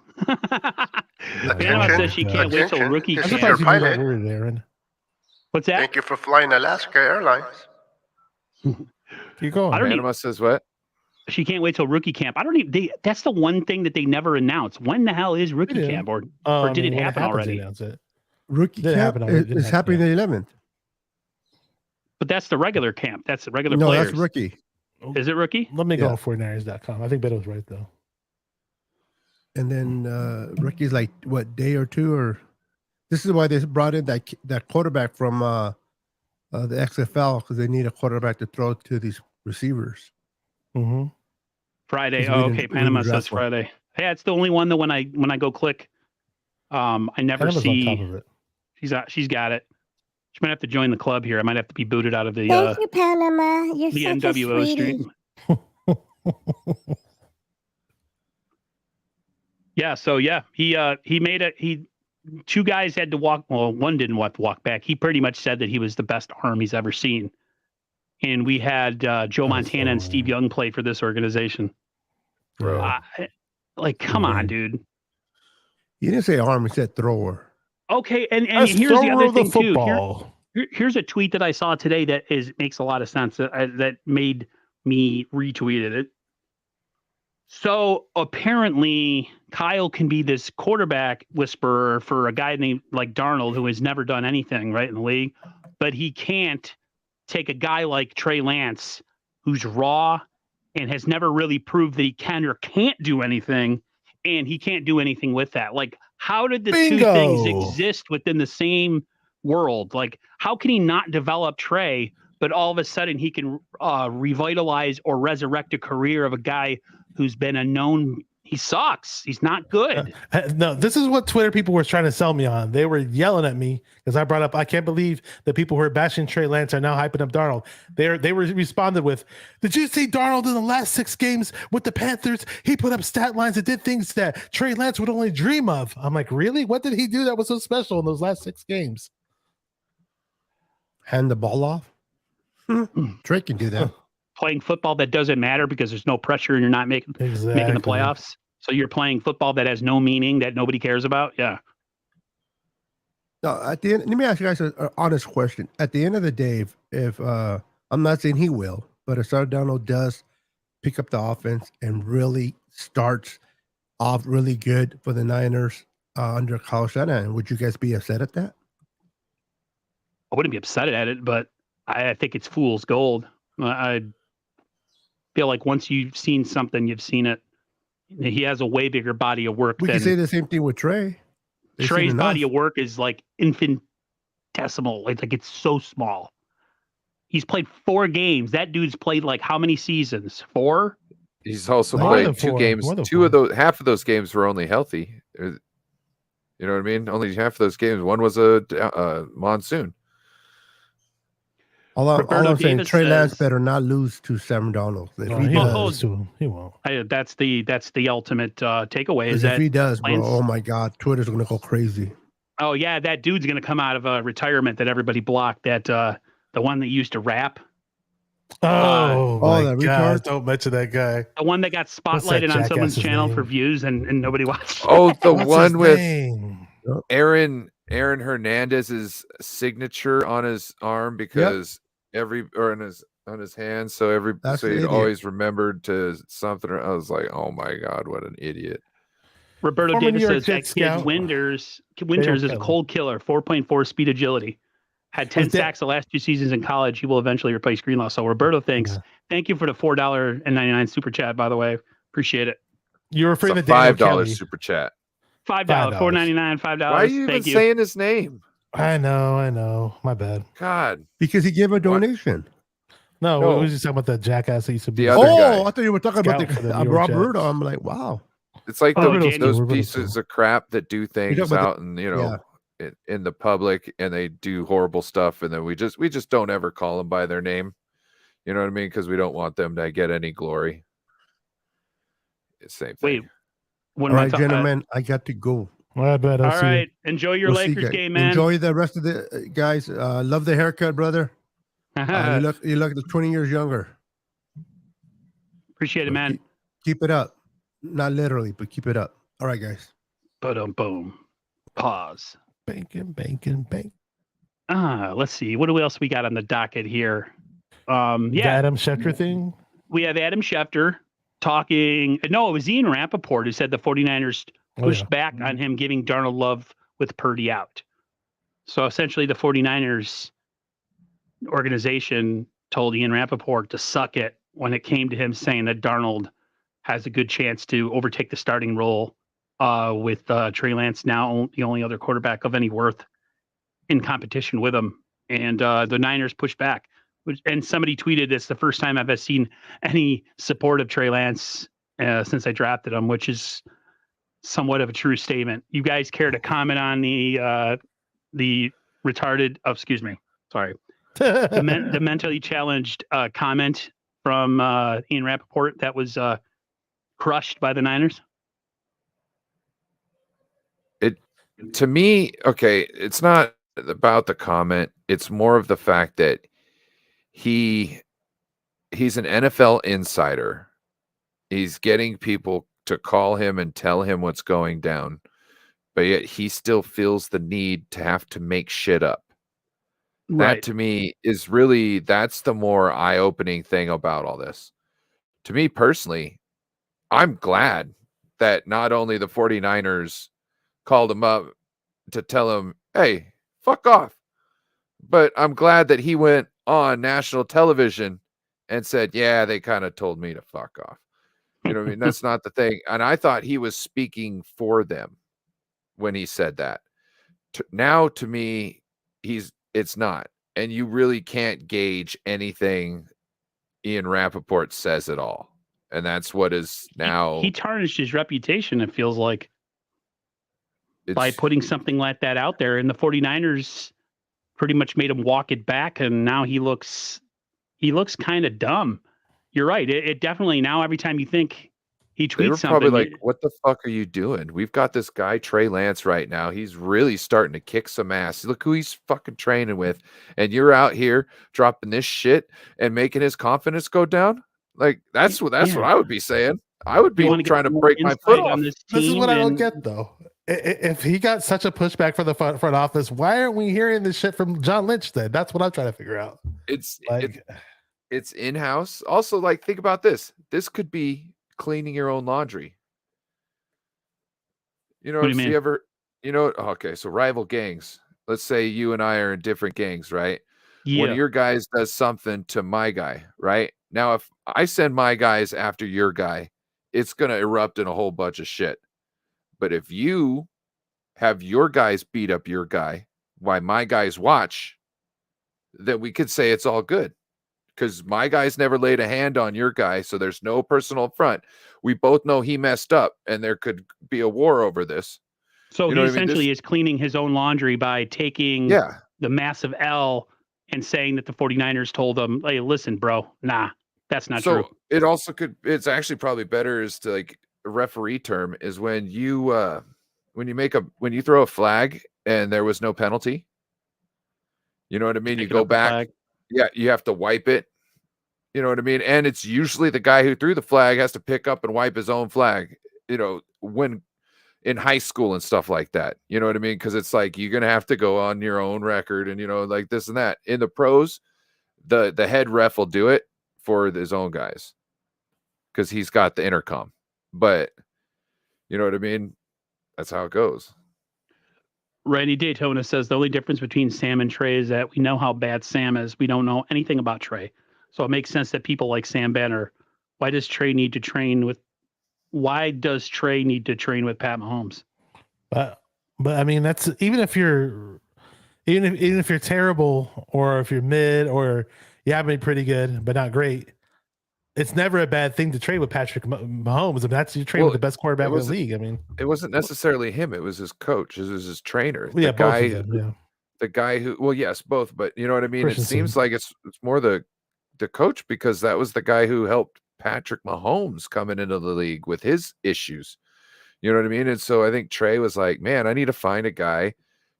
Panama says she can't wait till rookie I'm camp. surprised you knew that pilot. word, Aaron. What's that? Thank you for flying Alaska Airlines. Keep going. I don't Panama says what? She can't wait till rookie camp. I don't even. That's the one thing that they never announce. When the hell is rookie It is. camp, or did it When happen happens, already? they announce it. Rookie Did camp happen already, is, didn't is happen happening the 11th. But that's the regular camp. That's the regular No, players. that's rookie. Is it rookie? Let me go Yeah. on 49ers.com. I think Beto's right though. And then rookie's like what, day or two, or this is why they brought in that quarterback from the XFL, because they need a quarterback to throw to these receivers. Mm-hmm. Friday. Because we Oh, didn't- okay. we Panama didn't says draft one. Friday. Yeah, it's the only one that when I go click, I never Panama's on top see. of it. She's got it. She might have to join the club here. I might have to be booted out of the Thank you, Panama. You're the such NWO a sweetie. stream. Yeah. So yeah, he made it. Two guys had to walk. Well, one didn't want to walk back. He pretty much said that he was the best arm he's ever seen. And we had Joe Montana and Steve Young play for this organization. Bro. Come on, Man. dude. You didn't say arm, you said thrower. Okay, and Let's here's the throw other the thing too. football. Here's a tweet that I saw today that makes a lot of sense. That made me retweeted it. So apparently, Kyle can be this quarterback whisperer for a guy named like Darnold, who has never done anything right in the league, but he can't take a guy like Trey Lance, who's raw and has never really proved that he can or can't do anything, and he can't do anything with that. Like, how did the two things Bingo. exist within the same world? Like, how can he not develop Trey, but all of a sudden he can revitalize or resurrect a career of a guy who's been a known. He sucks. He's not good. No, this is what Twitter people were trying to sell me on. They were yelling at me because I brought up, I can't believe the people who are bashing Trey Lance are now hyping up Darnold. They were responded with, did you see Darnold in the last 6 games with the Panthers? He put up stat lines and did things that Trey Lance would only dream of. I'm like, really? What did he do that was so special in those last 6 games? Hand the ball off. Trey can do that. Playing football that doesn't matter because there's no pressure and you're not making the playoffs. So you're playing football that has no meaning, that nobody cares about. Yeah. No, at the end, let me ask you guys an honest question. At the end of the day, if I'm not saying he will, but if Sardano does pick up the offense and really starts off really good for the Niners under Kyle Shanahan, would you guys be upset at that? I wouldn't be upset at it, but I think it's fool's gold. I feel like once you've seen something, you've seen it. He has a way bigger body of work. We can say the same thing with Trey. Trey's body of work is like infinitesimal. Like it's so small. He's played 4 games. That dude's played like how many seasons? 4? He's also played 2 games. Half of those games were only healthy. You know what I mean? Only half of those games. One was a monsoon. All I'm saying, Trey Lance better not lose to Sam Darnold. He won't. That's the ultimate takeaway. Is if that he does, bro, oh my God, Twitter's gonna go crazy. Oh yeah, that dude's gonna come out of retirement that everybody blocked. That the one that used to rap. Oh my that God! retard? Don't mention that guy. The one that got spotlighted on someone's channel name? for views and nobody watched. Oh, the one with name? Aaron Hernandez's signature on his arm because on his hand, so he always remembered to something. I was like, oh my God, what an idiot. Roberto Former Davis New York says that Jets kid scout. Winters is a cold killer, 4.4 speed agility. Had 10 sacks the last 2 seasons in college. He will eventually replace Greenlaw. So Roberto thinks, thank you for the $4.99 super chat, by the way. Appreciate it. You're referring to $5 super chat. $5, $4.99, $5. Why are you even saying his name? I know. My bad. God. Because he gave a donation. No, we was just talking about that jackass that used to be. The other guy. I thought you were talking about the Roberto. I'm like, wow. It's like those Roberto pieces of crap that do things out and in the public, and they do horrible stuff, and then we just don't ever call them by their name. You know what I mean? Because we don't want them to get any glory. It's the same thing. All right, gentlemen, I got to go. All right, enjoy your Lakers game, man. Enjoy the rest of the guys. Love the haircut, brother. You look 20 years younger. Appreciate it, man. Keep it up. Not literally, but keep it up. All right, guys. Boom. Pause. Banking. Let's see. What else we got on the docket here? The Adam Schefter thing. We have Adam Schefter talking. No, it was Ian Rappaport who said the 49ers pushed back on him giving Darnold love with Purdy out. So essentially the 49ers organization told Ian Rappaport to suck it when it came to him saying that Darnold has a good chance to overtake the starting role with Trey Lance now the only other quarterback of any worth in competition with him. And the Niners pushed back. And somebody tweeted, "It's the first time I've seen any support of Trey Lance since I drafted him," which is somewhat of a true statement. You guys care to comment on the mentally challenged comment from Ian Rappaport that was crushed by the Niners? To me, okay, it's not about the comment. It's more of the fact that he's an NFL insider. He's getting people to call him and tell him what's going down, but yet he still feels the need to have to make shit up. Right. That to me is that's the more eye-opening thing about all this. To me personally, I'm glad that not only the 49ers called him up to tell him, hey, fuck off, but I'm glad that he went on national television and said, yeah, they kind of told me to fuck off. You know what I mean? That's not the thing. And I thought he was speaking for them when he said that. Now, to me, it's not. and you really can't gauge anything Ian Rappaport says at all. And that's what is now. He tarnished his reputation, it feels like, by It's putting something like that out there. And the 49ers pretty much made him walk it back. And now he looks kind of dumb. You're right. It definitely, now every time you think he they were tweets probably something, like, what the fuck are you doing? We've got this guy, Trey Lance, right now. He's really starting to kick some ass. Look who he's fucking training with. And you're out here dropping this shit and making his confidence go down. Like, that's what I would be saying. I would be trying to break my foot off. on this team. This is what I don't get, though. If he got such a pushback from the front office, why aren't we hearing this shit from John Lynch then? That's what I'm trying to figure out. It's Like, it's in-house. Also, like, think about this. This could be cleaning your own laundry. You know, What do you mean? Okay, so rival gangs. Let's say you and I are in different gangs, right? Yeah. One of your guys does something to my guy, right? Now, if I send my guys after your guy, it's going to erupt in a whole bunch of shit. But if you have your guys beat up your guy while my guys watch, then we could say it's all good. Because my guys never laid a hand on your guy, so there's no personal front. We both know he messed up, and there could be a war over this. So he essentially is cleaning his own laundry by taking the massive L and saying that the 49ers told him, hey, listen, bro, nah, that's not true. It also could, it's actually probably better is to, like, a referee term is when you throw a flag and there was no penalty. You know what I mean? You go back. Yeah, you have to wipe it. You know what I mean? And it's usually the guy who threw the flag has to pick up and wipe his own flag, when in high school and stuff like that. You know what I mean? Because it's like you're going to have to go on your own record and, like this and that. In the pros, the head ref will do it for his own guys because he's got the intercom. But you know what I mean? That's how it goes. Randy Daytona says the only difference between Sam and Trey is that we know how bad Sam is. We don't know anything about Trey. So it makes sense that people like Sam Benner. Why does Trey need to train with Pat Mahomes? But I mean, that's even if you're terrible or if you're mid or you have been pretty good but not great, it's never a bad thing to trade with Patrick Mahomes. I mean, that's you trade with the best quarterback in the league. I mean, it wasn't necessarily him; it was his coach, it was his trainer, the guy. Both of them, the guy who, well, yes, both, but you know what I mean. Christensen. It seems like it's more the coach because that was the guy who helped Patrick Mahomes coming into the league with his issues. You know what I mean? And so I think Trey was like, man, I need to find a guy,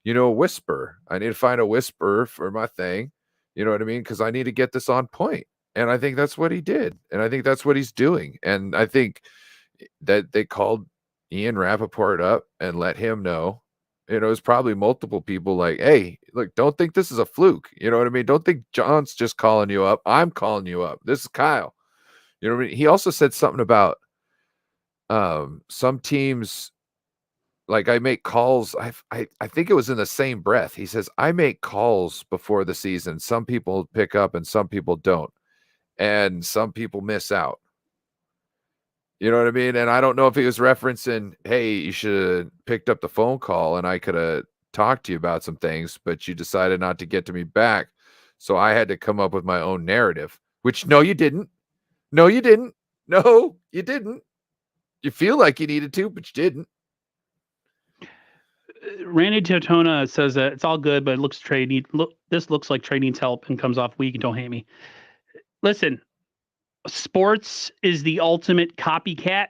a whisperer. I need to find a whisperer for my thing. You know what I mean? Because I need to get this on point. And I think that's what he did. And I think that's what he's doing. And I think that they called Ian Rappaport up and let him know. It was probably multiple people like, hey, look, don't think this is a fluke. You know what I mean? Don't think John's just calling you up. I'm calling you up. This is Kyle. You know what I mean? He also said something about some teams, like I make calls. I think it was in the same breath. He says, I make calls before the season. Some people pick up and some people don't. And some people miss out. You know what I mean? And I don't know if he was referencing, hey, you should have picked up the phone call and I could have talked to you about some things, but you decided not to get to me back. So I had to come up with my own narrative, which no, you didn't. No, you didn't. No, you didn't. You feel like you needed to, but you didn't. Randy Daytona says that it's all good, but this looks like Trey needs help and comes off weak and don't hate me. Listen, sports is the ultimate copycat.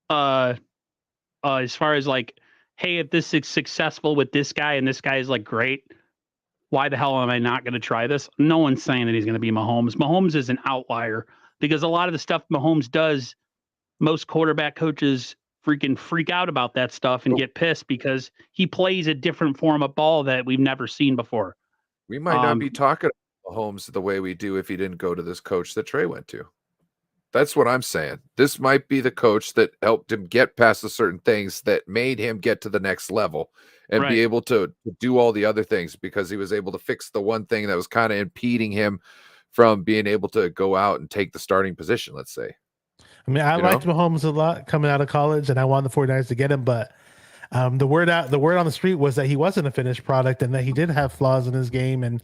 As far as like, hey, if this is successful with this guy and this guy is like great, why the hell am I not going to try this? No one's saying that he's going to be Mahomes. Mahomes is an outlier because a lot of the stuff Mahomes does, most quarterback coaches freaking freak out about that stuff and get pissed because he plays a different form of ball that we've never seen before. We might not be talking about Mahomes the way we do if he didn't go to this coach that Trey went to. That's what I'm saying. This might be the coach that helped him get past the certain things that made him get to the next level and be able to do all the other things because he was able to fix the one thing that was kind of impeding him from being able to go out and take the starting position, let's say. I mean, I liked Mahomes a lot coming out of college, and I wanted the 49ers to get him, but The word on the street was that he wasn't a finished product and that he did have flaws in his game, and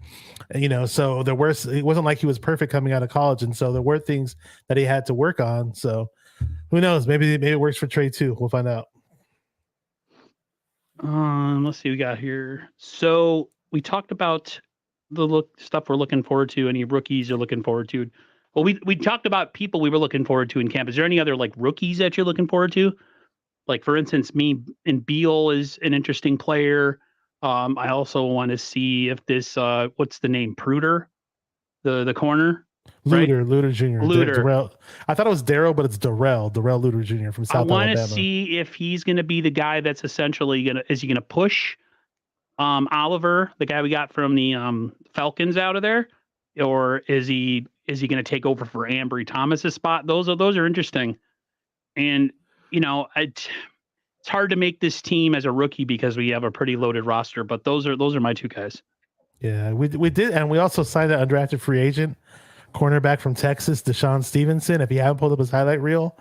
so it wasn't like he was perfect coming out of college, and so there were things that he had to work on. So who knows? Maybe it works for Trey too. We'll find out. Let's see what we got here. So we talked about the stuff we're looking forward to. Any rookies you're looking forward to? Well, we talked about people we were looking forward to in camp. Is there any other like rookies that you're looking forward to? Like for instance, me and Beal is an interesting player. I also want to see if this what's the name? Pruder, the corner. Luter Jr. Luter. Darrell. I thought it was Darrell, but it's Darrell Luter Jr. from South Alabama. I want to see if he's going to be the guy that's essentially is he going to push Oliver, the guy we got from the Falcons out of there, or is he going to take over for Ambry Thomas's spot? Those are interesting. And it's hard to make this team as a rookie because we have a pretty loaded roster, but those are my two guys. Yeah, we did, and we also signed an undrafted free agent cornerback from Texas, Deshaun Stevenson. If you haven't pulled up his highlight reel,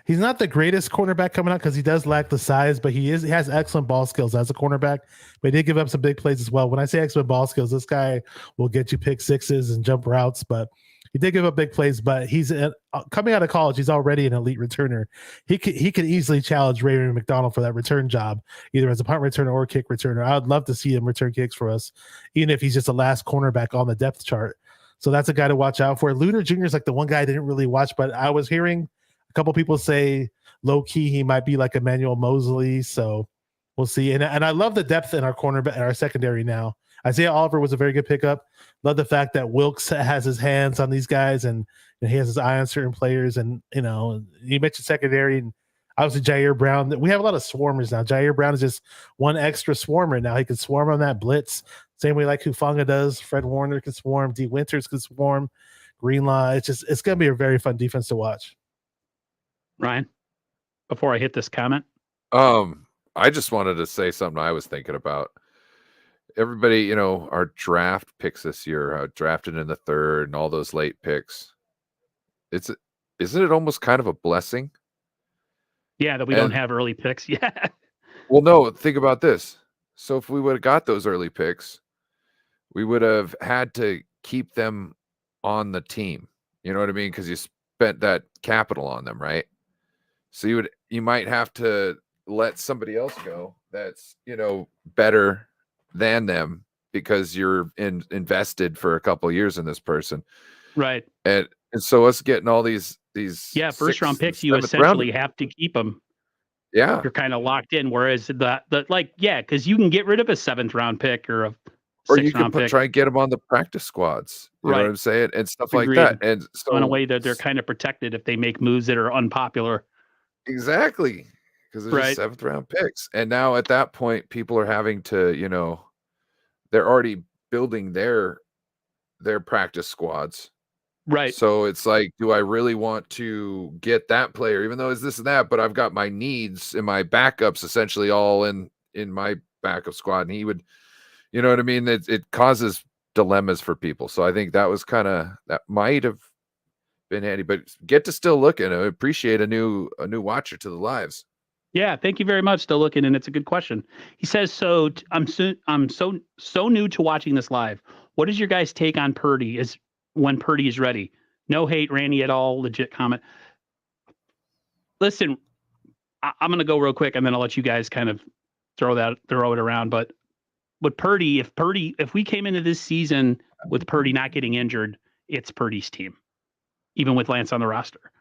he's not the greatest cornerback coming out because he does lack the size, but he has excellent ball skills as a cornerback. But he did give up some big plays as well. When I say excellent ball skills, this guy will get you pick sixes and jump routes, but he did give up big plays. But he's coming out of college. He's already an elite returner. He could easily challenge Raymond McDonald for that return job, either as a punt returner or kick returner. I would love to see him return kicks for us, even if he's just the last cornerback on the depth chart. So that's a guy to watch out for. Luter Jr. is like the one guy I didn't really watch, but I was hearing a couple people say low key he might be like Emmanuel Mosley. So we'll see. And I love the depth in our cornerback and our secondary now. Isaiah Oliver was a very good pickup. Love the fact that Wilkes has his hands on these guys and he has his eye on certain players. And you mentioned secondary and obviously Jair Brown. We have a lot of swarmers now. Jair Brown is just one extra swarmer now. He can swarm on that blitz. Same way like Hufanga does. Fred Warner can swarm. D. Winters can swarm. Greenlaw. It's going to be a very fun defense to watch. Ryan, before I hit this comment. I just wanted to say something I was thinking about. Everybody, our draft picks this year, drafted in the third and all those late picks. Isn't it almost kind of a blessing? Yeah, that we don't have early picks. Yeah. Well, no, think about this. So if we would have got those early picks, we would have had to keep them on the team. You know what I mean? Because you spent that capital on them, right? So you might have to let somebody else go that's, better than them because you're invested for a couple of years in this person. Right. And so us getting all these first round picks, you essentially have to keep them. Yeah. You're kind of locked in. Whereas because you can get rid of a 7th round pick or a 6th or you can round pick. try and get them on the practice squads. You know what I'm saying? And stuff Agreed. like that. And so in a way that they're kind of protected if they make moves that are unpopular. Exactly. Because they're just 7th round picks. And now at that point, people are having to, they're already building their practice squads. Right. So it's like, do I really want to get that player, even though it's this and that, but I've got my needs and my backups essentially all in my backup squad. And he would, you know what I mean? It causes dilemmas for people. So I think that was that might have been handy, but get to still look and appreciate a new watcher to the lives. Yeah, thank you very much. Still looking, and it's a good question. He says, "So I'm so new to watching this live. What is your guys' take on Purdy? Is when Purdy is ready? No hate, Randy at all. Legit comment. Listen, I'm gonna go real quick, and then I'll let you guys kind of throw it around. But Purdy, if we came into this season with Purdy not getting injured, it's Purdy's team, even with Lance on the roster.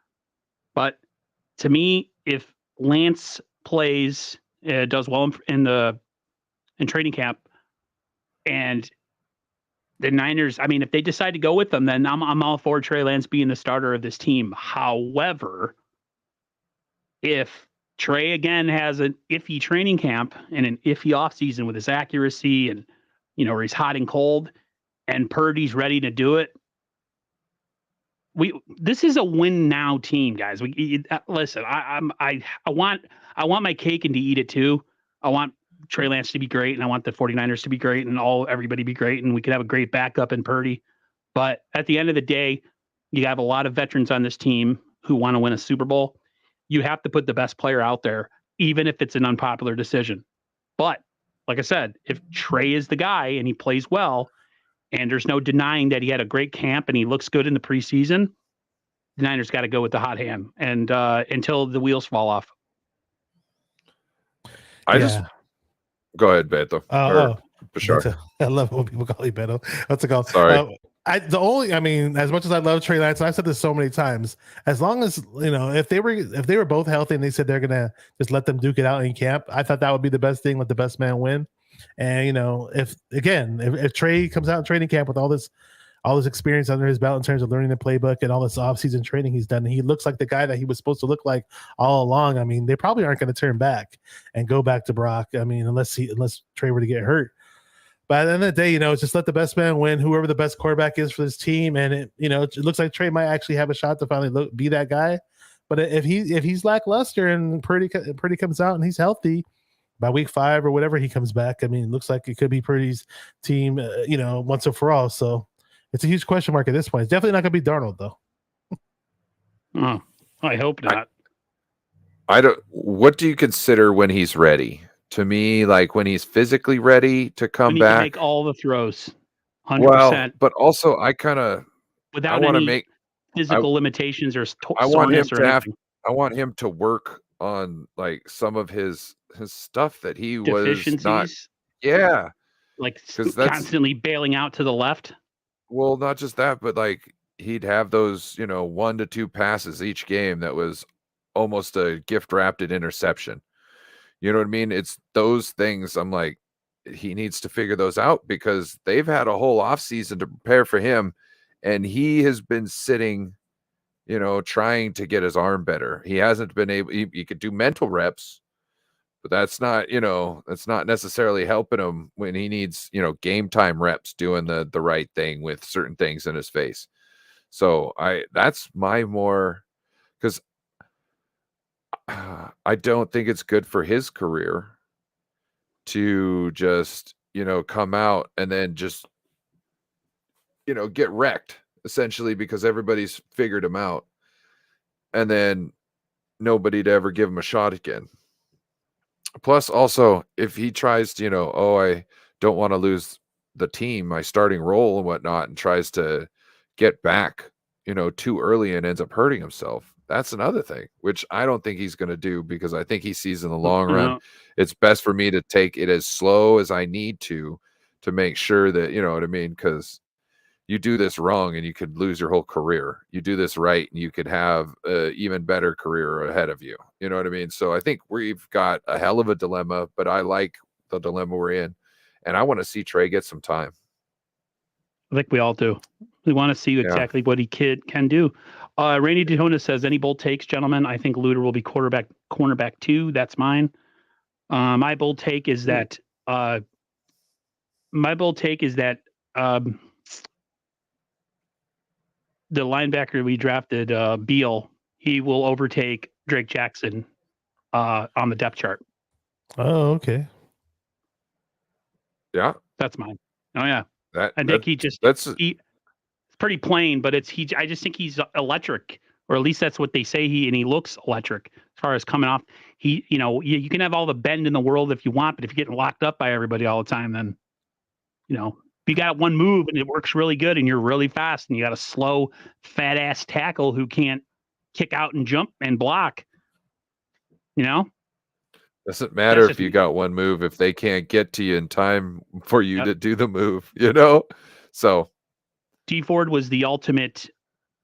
But to me, if Lance plays, does well in training camp, and the Niners, if they decide to go with them, then I'm all for Trey Lance being the starter of this team. However, if Trey again has an iffy training camp and an iffy offseason with his accuracy and, where he's hot and cold and Purdy's ready to do it, this is a win now team, guys. Listen, I want my cake and to eat it too. I want Trey Lance to be great, and I want the 49ers to be great, and everybody be great, and we could have a great backup in Purdy. But at the end of the day, you have a lot of veterans on this team who want to win a Super Bowl. You have to put the best player out there, even if it's an unpopular decision. But like I said, if Trey is the guy and he plays well, and there's no denying that he had a great camp and he looks good in the preseason, the Niners got to go with the hot hand and until the wheels fall off. I just go ahead, Beto. Sure. I love it when people call you Beto. What's it called? Sorry. I mean, as much as I love Trey Lance, and I've said this so many times, as long as if they were both healthy and they said they're gonna just let them duke it out in camp, I thought that would be the best thing, let the best man win. And if Trey comes out in training camp with all this experience under his belt in terms of learning the playbook and all this offseason training he's done, he looks like the guy that he was supposed to look like all along. I mean, they probably aren't going to turn back and go back to Brock. I mean, unless Trey were to get hurt. But at the end of the day, just let the best man win, whoever the best quarterback is for this team. And it looks like Trey might actually have a shot to finally be that guy. But if he's lackluster and Purdy comes out and he's healthy by week 5 or whatever he comes back, I mean, it looks like it could be Purdy's team, once and for all. So it's a huge question mark at this point. It's definitely not going to be Darnold, though. Oh, I hope not. I don't. What do you consider when he's ready? To me, like when he's physically ready to come back, to make all the throws, 100%. Well, but also I kind of without any physical limitations or soreness or anything. I want him to work on like some of his stuff that he was not. Yeah, like constantly bailing out to the left. Well, not just that, but like he'd have those 1 to 2 passes each game that was almost a gift wrapped interception. You know what I mean? It's those things. I'm like, he needs to figure those out because they've had a whole offseason to prepare for him. And he has been sitting, trying to get his arm better. He hasn't been able, he could do mental reps, but that's not, that's not necessarily helping him when he needs, game time reps, doing the right thing with certain things in his face. So that's my more, because I don't think it's good for his career to just, come out and then just, get wrecked essentially because everybody's figured him out and then nobody to ever give him a shot again. Plus also if he tries to, I don't want to lose the team, my starting role and whatnot, and tries to get back, too early and ends up hurting himself. That's another thing, which I don't think he's going to do because I think he sees in the long run, it's best for me to take it as slow as I need to make sure that, you know what I mean? Because you do this wrong and you could lose your whole career. You do this right and you could have an even better career ahead of you. You know what I mean? So I think we've got a hell of a dilemma, but I like the dilemma we're in. And I want to see Trey get some time. I think we all do. We want to see exactly what he can do. Randy Dehona says, any bold takes, gentlemen? I think Luter will be cornerback 2. That's mine. My bold take is that the linebacker we drafted, Beal, he will overtake Drake Jackson on the depth chart. Oh, okay. Yeah, that's mine. Oh yeah, I think it's pretty plain, but I just think he's electric, or at least that's what they say he looks electric as far as coming off. He, you can have all the bend in the world if you want, but if you're getting locked up by everybody all the time, then, if you got one move and it works really good and you're really fast and you got a slow, fat ass tackle who can't kick out and jump and block, Doesn't matter if you got one move if they can't get to you in time for you to do the move, So D Ford was the ultimate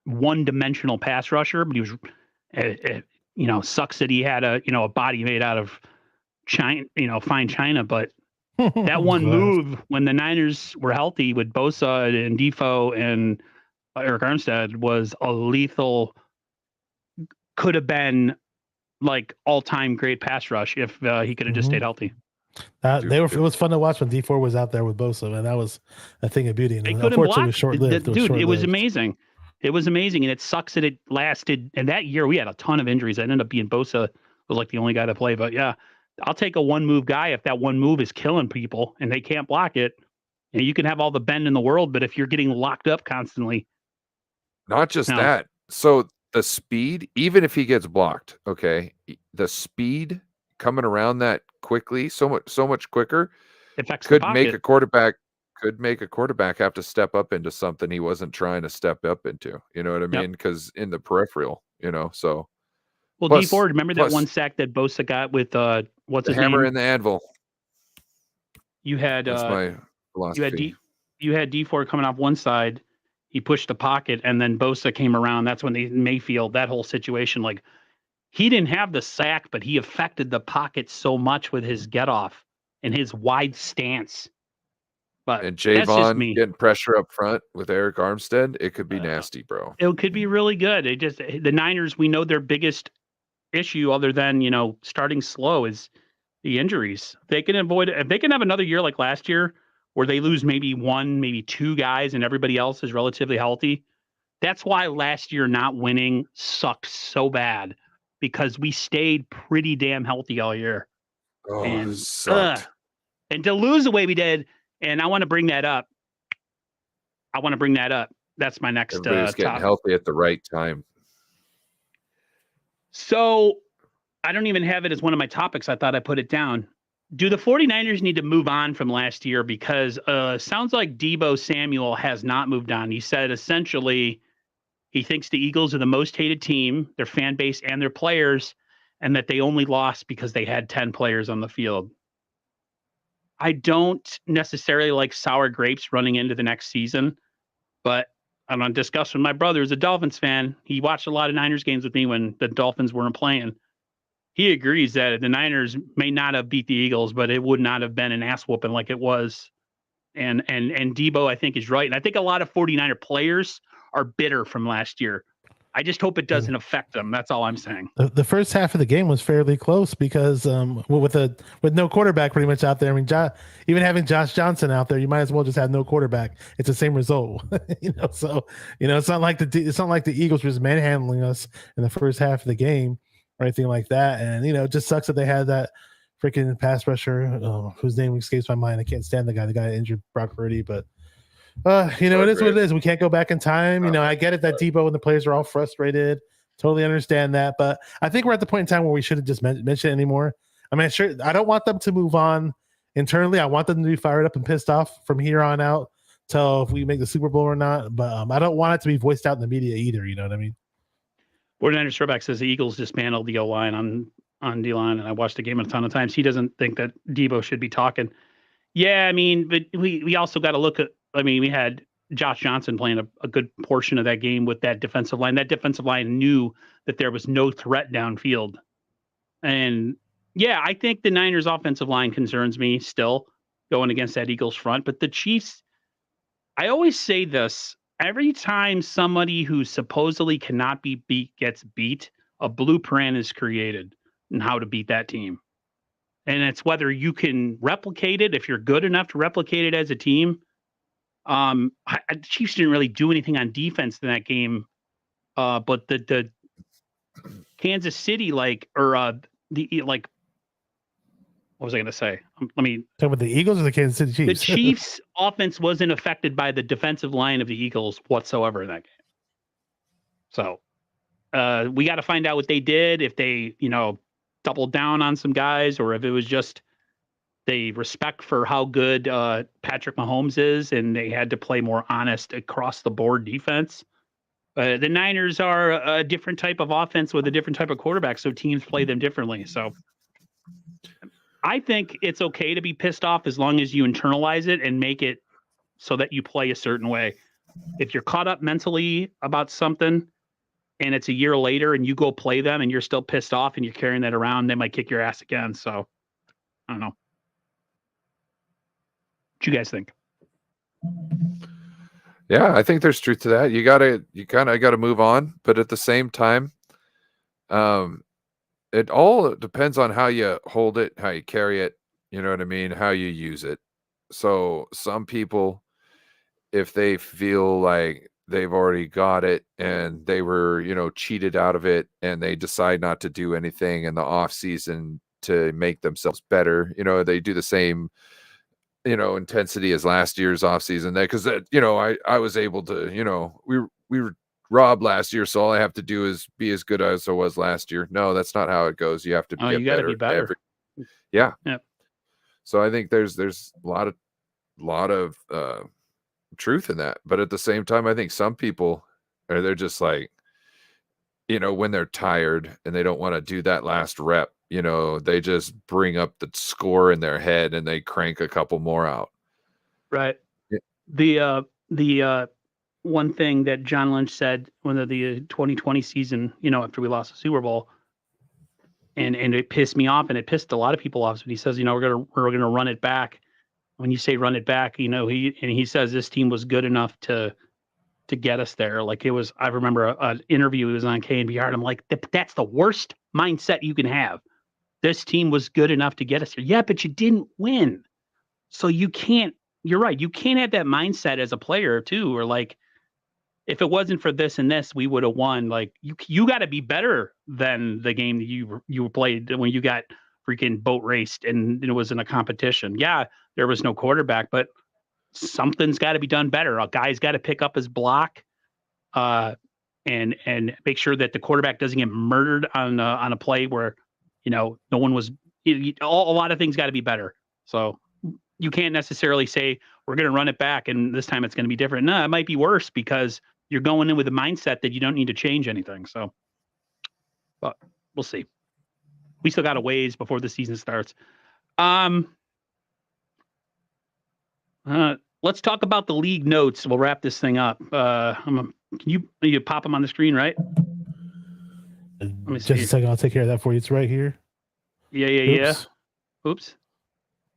one-dimensional pass rusher, but he was, sucks that he had a body made out of China, fine China. But that one move when the Niners were healthy with Bosa and Defoe and Eric Armstead was a lethal. Could have been like all-time great pass rush if he could have just stayed healthy. It was fun to watch when D4 was out there with Bosa, and that was a thing of beauty. And unfortunately, it was short-lived. It was amazing. It was amazing, and it sucks that it lasted. And that year, we had a ton of injuries. It ended up being Bosa was like the only guy to play. But yeah, I'll take a one-move guy if that one move is killing people and they can't block it. And you can have all the bend in the world, but if you're getting locked up constantly, not just that. So the speed, even if he gets blocked, okay, the speed coming around that quickly, so much quicker, Affects the could pocket. make a quarterback have to step up into something he wasn't trying to step up into. You know what I mean? Because in the peripheral, so. Well, Plus- D4, remember that plus one sack that Bosa got with what's The his hammer name? and the anvil. You had That's my philosophy. you had D4 coming off one side. He pushed the pocket, and then Bosa came around. That's when Mayfield, that whole situation, like he didn't have the sack, but he affected the pocket so much with his get off and his wide stance. But And that's just Javon me. getting pressure up front with Eric Armstead, it could be nasty, bro. It could be really good. The Niners, we know their biggest issue, other than starting slow, is the injuries. If they can have another year like last year, where they lose maybe one, maybe two guys, and everybody else is relatively healthy. That's why last year not winning sucked so bad, because we stayed pretty damn healthy all year. Oh, And sucked. and to lose the way we did, and I want to bring that up. That's my next Everybody's getting topic. healthy at the right time. So I don't even have it as one of my topics. I thought I put it down. Do the 49ers need to move on from last year? Because sounds like Deebo Samuel has not moved on. He said essentially he thinks the Eagles are the most hated team, their fan base and their players, and that they only lost because they had 10 players on the field. I don't necessarily like sour grapes running into the next season, but I'm going to discuss with my brother, who's a Dolphins fan. He watched a lot of Niners games with me when the Dolphins weren't playing. He agrees that the Niners may not have beat the Eagles, but it would not have been an ass whooping like it was. And Deebo, I think, is right. And I think a lot of 49er players are bitter from last year. I just hope it doesn't affect them. That's all I'm saying. The first half of the game was fairly close because with no quarterback pretty much out there. I mean, even having Josh Johnson out there, you might as well just have no quarterback. It's the same result, So it's not like the Eagles were just manhandling us in the first half of the game or anything like that. And it just sucks that they had that freaking pass rusher whose name escapes my mind. I can't stand the guy that injured Brock Purdy, but. It is what it is. We can't go back in time. I get it that Deebo and the players are all frustrated. Totally understand that. But I think we're at the point in time where we shouldn't just mention it anymore. I mean, sure, I don't want them to move on internally. I want them to be fired up and pissed off from here on out till if we make the Super Bowl or not. But I don't want it to be voiced out in the media either. You know what I mean? 49ers throwback says the Eagles dismantled the O-line on D-line, and I watched the game a ton of times. He doesn't think that Deebo should be talking. Yeah, I mean, but we also got to look at, we had Josh Johnson playing a good portion of that game with that defensive line. That defensive line knew that there was no threat downfield. And yeah, I think the Niners offensive line concerns me still going against that Eagles front. But the Chiefs, I always say this, every time somebody who supposedly cannot be beat gets beat, a blueprint is created on how to beat that team. And it's whether you can replicate it, if you're good enough to replicate it as a team. The Chiefs didn't really do anything on defense in that game, but the Kansas City, what was I going to say? Talking about the Eagles or the Kansas City Chiefs? The Chiefs' offense wasn't affected by the defensive line of the Eagles whatsoever in that game. So we got to find out what they did, if they, doubled down on some guys, or if it was just the respect for how good Patrick Mahomes is, and they had to play more honest across the board defense. The Niners are a different type of offense with a different type of quarterback, so teams play them differently. So I think it's okay to be pissed off as long as you internalize it and make it so that you play a certain way. If you're caught up mentally about something and it's a year later and you go play them and you're still pissed off and you're carrying that around, they might kick your ass again. So I don't know. What you guys think? Yeah, I think there's truth to that. You kind of got to move on, but at the same time, it all depends on how you hold it, how you carry it, you know what I mean, how you use it. So some people, if they feel like they've already got it and they were, cheated out of it, and they decide not to do anything in the off season to make themselves better, they do the same intensity as last year's offseason, because I was able to, we were robbed last year, so all I have to do is be as good as I was last year. No, that's not how it goes. You have to you got to be better. Yeah. Yep. So I think there's a lot of truth in that. But at the same time, I think some people they're just like, when they're tired and they don't want to do that last rep, they just bring up the score in their head and they crank a couple more out. Right. Yeah. The one thing that John Lynch said when the 2020 season, after we lost the Super Bowl, and it pissed me off, and it pissed a lot of people off. But he says, we're gonna run it back. When you say run it back, he says this team was good enough to get us there. Like it was. I remember an interview. He was on KNBR, and I'm like, that's the worst mindset you can have. This team was good enough to get us here. Yeah, but you didn't win, so you can't. You're right. You can't have that mindset as a player too, or like, if it wasn't for this and this, we would have won. Like you got to be better than the game that you played when you got freaking boat raced and it was in a competition. Yeah, there was no quarterback, but something's got to be done better. A guy's got to pick up his block, and make sure that the quarterback doesn't get murdered on a play where no one was. A lot of things got to be better. So you can't necessarily say we're going to run it back and this time it's going to be different. No, it might be worse because you're going in with a mindset that you don't need to change anything. So, but we'll see. We still got a ways before the season starts. Let's talk about the league notes. We'll wrap this thing up. Can you pop them on the screen, right? Let me Just see. a second. I'll take care of that for you. It's right here. Yeah. Oops.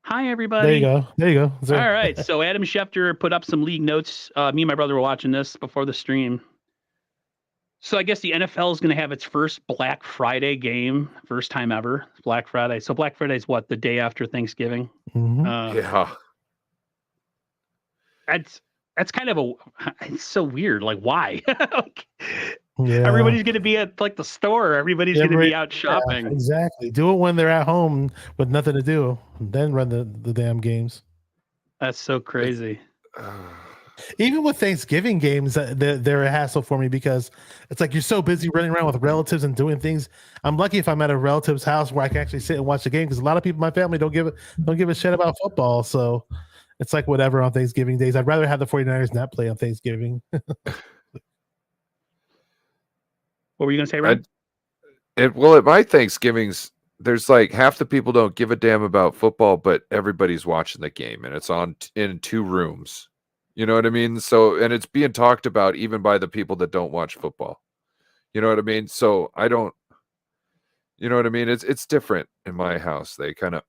Hi, everybody. There you go. All right. So Adam Schefter put up some league notes. Me and my brother were watching this before the stream. So I guess the NFL is going to have its first Black Friday game, first time ever. Black Friday. So Black Friday is what, the day after Thanksgiving? Mhm. Yeah. That's kind of it's so weird. Like, why? Yeah. Everybody's going to be at like the store. Everybody's going to be out shopping. Yeah, exactly. Do it when they're at home with nothing to do. Then run the damn games. That's so crazy. Even with Thanksgiving games, they're a hassle for me because it's like you're so busy running around with relatives and doing things. I'm lucky if I'm at a relative's house where I can actually sit and watch the game because a lot of people in my family don't give a shit about football. So it's like whatever on Thanksgiving days. I'd rather have the 49ers not play on Thanksgiving. What were you going to say, Ryan? At my Thanksgivings, there's like half the people don't give a damn about football, but everybody's watching the game and it's on in two rooms. You know what I mean? So, and it's being talked about even by the people that don't watch football. You know what I mean? So I don't, you know what I mean? It's different in my house. They kind of,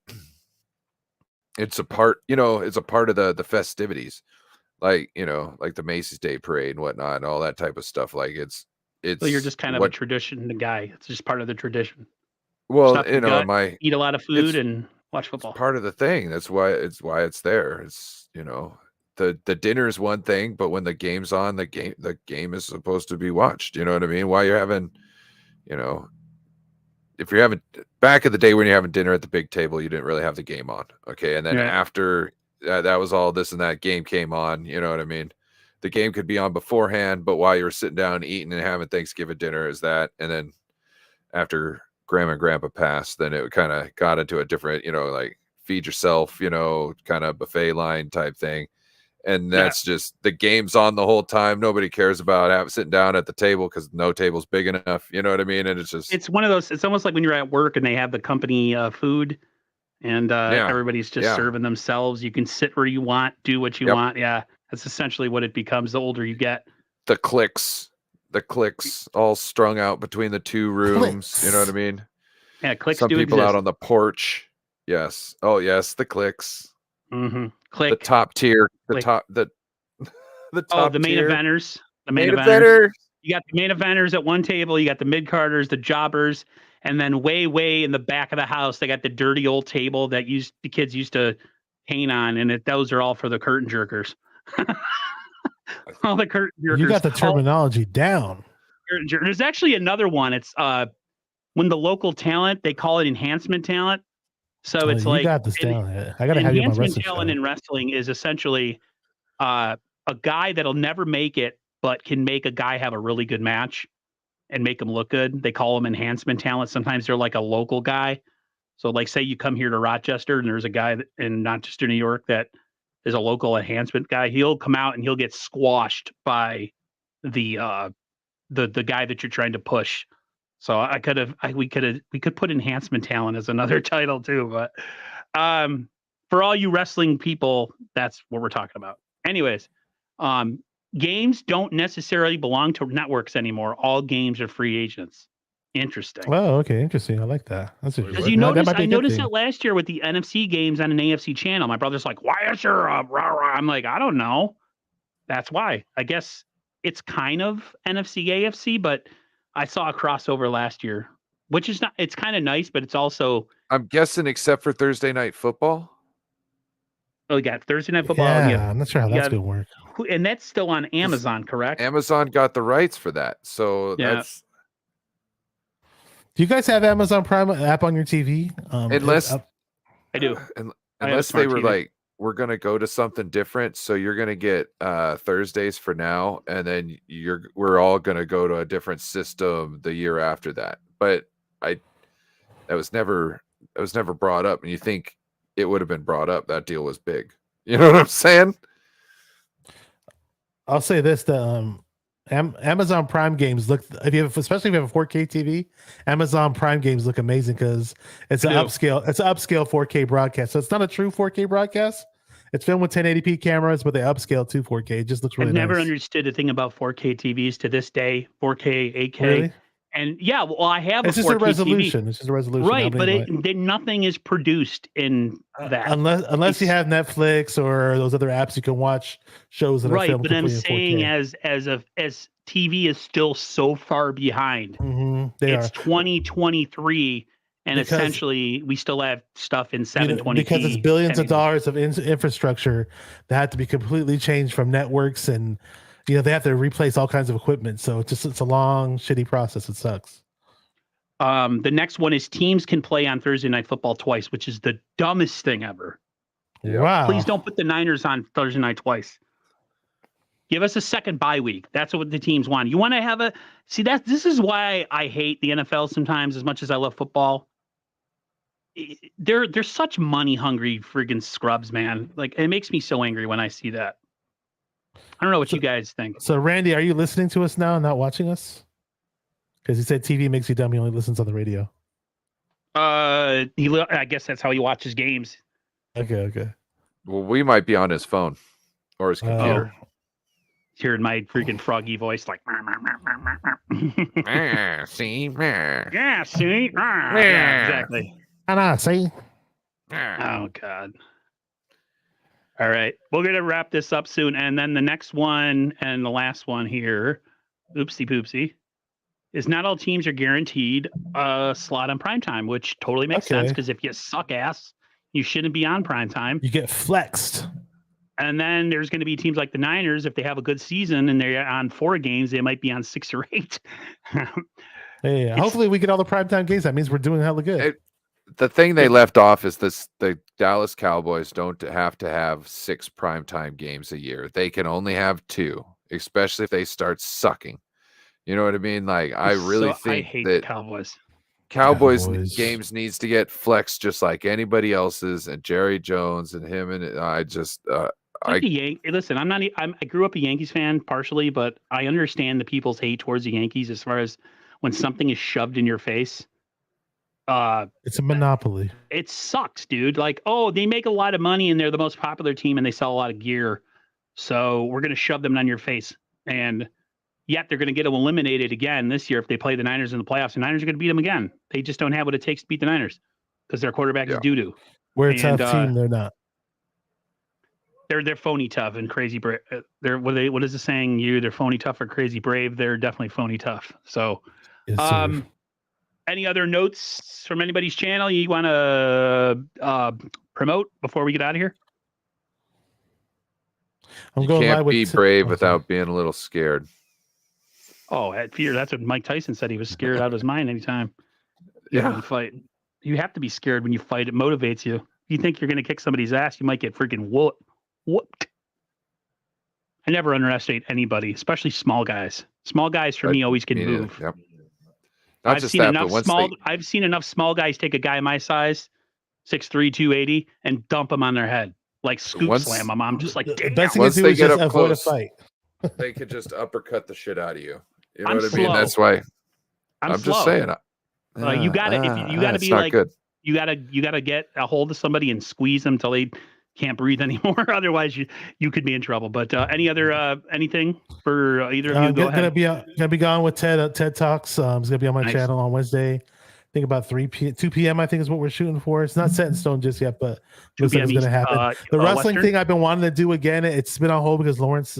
it's a part of the festivities, like, like the Macy's Day Parade and whatnot and all that type of stuff. Like it's, So you're just kind of a tradition guy. It's just part of the tradition. Well, Stuff the gut, eat a lot of food and watch football. It's part of the thing. That's why it's there. It's, the dinner is one thing, but when the game's on, the game is supposed to be watched. You know what I mean? While you're having, if you're having back in the day when you're having dinner at the big table, you didn't really have the game on. Okay. And then after that was all this and that game came on, you know what I mean? The game could be on beforehand, but while you were sitting down eating and having Thanksgiving dinner is that. And then after Grandma and Grandpa passed, then it kind of got into a different, like feed yourself, kind of buffet line type thing. And that's just the game's on the whole time. Nobody cares about sitting down at the table because no table's big enough. You know what I mean? And it's one of those, it's almost like when you're at work and they have the company food and everybody's just serving themselves. You can sit where you want, do what you want. Yeah. That's essentially what it becomes the older you get. The clicks all strung out between the two rooms. You know what I mean? Yeah, clicks. Some do people exist. out on the porch. Yes. Oh, yes. The clicks. Mm-hmm. Click. The top tier. Click. The top. The main tier. eventers. The main eventers. You got the main eventers at one table. You got the mid carders, the jobbers, and then way in the back of the house, they got the dirty old table that the kids used to paint on, and those are all for the curtain jerkers. All the curtain jerkers. You got the terminology down. There's actually another one. It's when the local talent, they call it enhancement talent. So it's like got this talent. I gotta have you on my enhancement talent in wrestling is essentially a guy that'll never make it, but can make a guy have a really good match and make him look good. They call them enhancement talent. Sometimes they're like a local guy. So, like, say you come here to Rochester and there's a guy in Rochester, New York, that is a local enhancement guy. He'll come out and he'll get squashed by the guy that you're trying to push. So we could put enhancement talent as another title too. But for all you wrestling people, that's what we're talking about. Anyways, games don't necessarily belong to networks anymore. All games are free agents. Interesting. Oh, okay, interesting. I like that. That's Because you notice, I noticed it last year with the NFC games on an AFC channel. My brother's like, "Why is there a rah rah?" I'm like, "I don't know." That's why. I guess it's kind of NFC AFC, but I saw a crossover last year, which is not. It's kind of nice, but it's also. I'm guessing, except for Thursday night football. Oh, you got Thursday night football. Yeah, I'm not sure how that's gonna work. And that's still on Amazon, correct? Amazon got the rights for that, so that's. Do you guys have Amazon Prime app on your TV? Unless I do. Unless they were like, we're gonna go to something different, so you're gonna get Thursdays for now, and then we're all gonna go to a different system the year after that. But that was never brought up, and you think it would have been brought up. That deal was big. You know what I'm saying? I'll say this: the Amazon Prime games look, especially if you have a 4K TV, Amazon Prime games look amazing because it's an upscale 4K broadcast. So it's not a true 4K broadcast. It's filmed with 1080p cameras, but they upscale to 4K. It just looks really nice. I've never understood the thing about 4K TVs to this day. 4K, 8K. Really? And yeah, well, I have it's a 4K just a resolution. TV. It's just a resolution. Right, but nothing is produced in that. Unless you have Netflix or those other apps you can watch shows that are filmed. Right, but I'm saying as TV is still so far behind. Mm-hmm, it's 2023, and essentially we still have stuff in 720p. Because it's billions of dollars of infrastructure that have to be completely changed from networks, and they have to replace all kinds of equipment. So it's a long, shitty process. It sucks. The next one is teams can play on Thursday Night Football twice, which is the dumbest thing ever. Wow. Please don't put the Niners on Thursday night twice. Give us a second bye week. That's what the teams want. You want to have this is why I hate the NFL sometimes as much as I love football. They're such money hungry friggin' scrubs, man. Like, it makes me so angry when I see that. I don't know what you guys think. So, Randy, are you listening to us now and not watching us? Because he said TV makes you dumb. He only listens on the radio. I guess that's how he watches games. Okay. Well, we might be on his phone or his computer. Hearing my freaking froggy voice, like, see, yeah, see, yeah, exactly. See. Oh God. All right, we're gonna wrap this up soon, and then the next one and the last one here, oopsie poopsie, is not all teams are guaranteed a slot on primetime, which totally makes sense because if you suck ass, you shouldn't be on primetime. You get flexed. And then there's going to be teams like the Niners, if they have a good season and they're on 4 games, they might be on 6 or 8. Hey, hopefully we get all the primetime games. That means we're doing hella good. The thing they left off is the Dallas Cowboys don't have to have 6 primetime games a year. They can only have 2, especially if they start sucking. You know what I mean? Like, I really think I hate that the Cowboys games needs to get flexed just like anybody else's, and Jerry Jones and him, and I just listen, I grew up a Yankees fan partially, but I understand the people's hate towards the Yankees as far as when something is shoved in your face. It's a monopoly. It sucks, dude. Like, they make a lot of money and they're the most popular team and they sell a lot of gear, so we're going to shove them on your face. And yet they're going to get them eliminated again this year if they play the Niners in the playoffs. The Niners are going to beat them again. They just don't have what it takes to beat the Niners because their quarterback is doo-doo. We're a tough team. They're not. They're phony tough and crazy brave. What is the saying? They're phony tough or crazy brave. They're definitely phony tough. So, yes, any other notes from anybody's channel you want to promote before we get out of here? You can't be brave without being a little scared. Oh, at fear. That's what Mike Tyson said. He was scared out of his mind anytime. You fight. You have to be scared when you fight. It motivates you. If you think you're going to kick somebody's ass, you might get freaking whooped. I never underestimate anybody, especially small guys. Small guys for me always can move. Yep. Not I've just seen that, enough but once small. they I've seen enough small guys take a guy my size, 6'3", 280, and dump him on their head, like scoop Once- slam him. I'm just like, The damn. best thing Once to do they is get just up avoid close, a fight. they could just uppercut the shit out of you. You know I'm what I mean? slow. That's why I'm I'm slow. just saying. You gotta it's be not like good. you gotta get a hold of somebody and squeeze them till they can't breathe anymore. Otherwise, you could be in trouble. But any other anything for either of you? Go ahead. Gonna be gone with Ted. Ted Talks. It's gonna be on my Nice. channel on Wednesday. I think about 2 p.m. I think is what we're shooting for. It's not set in stone just yet, but 2 looks like p.m. it's gonna happen. The wrestling Western? thing I've been wanting to do again. It's been on hold because Lawrence,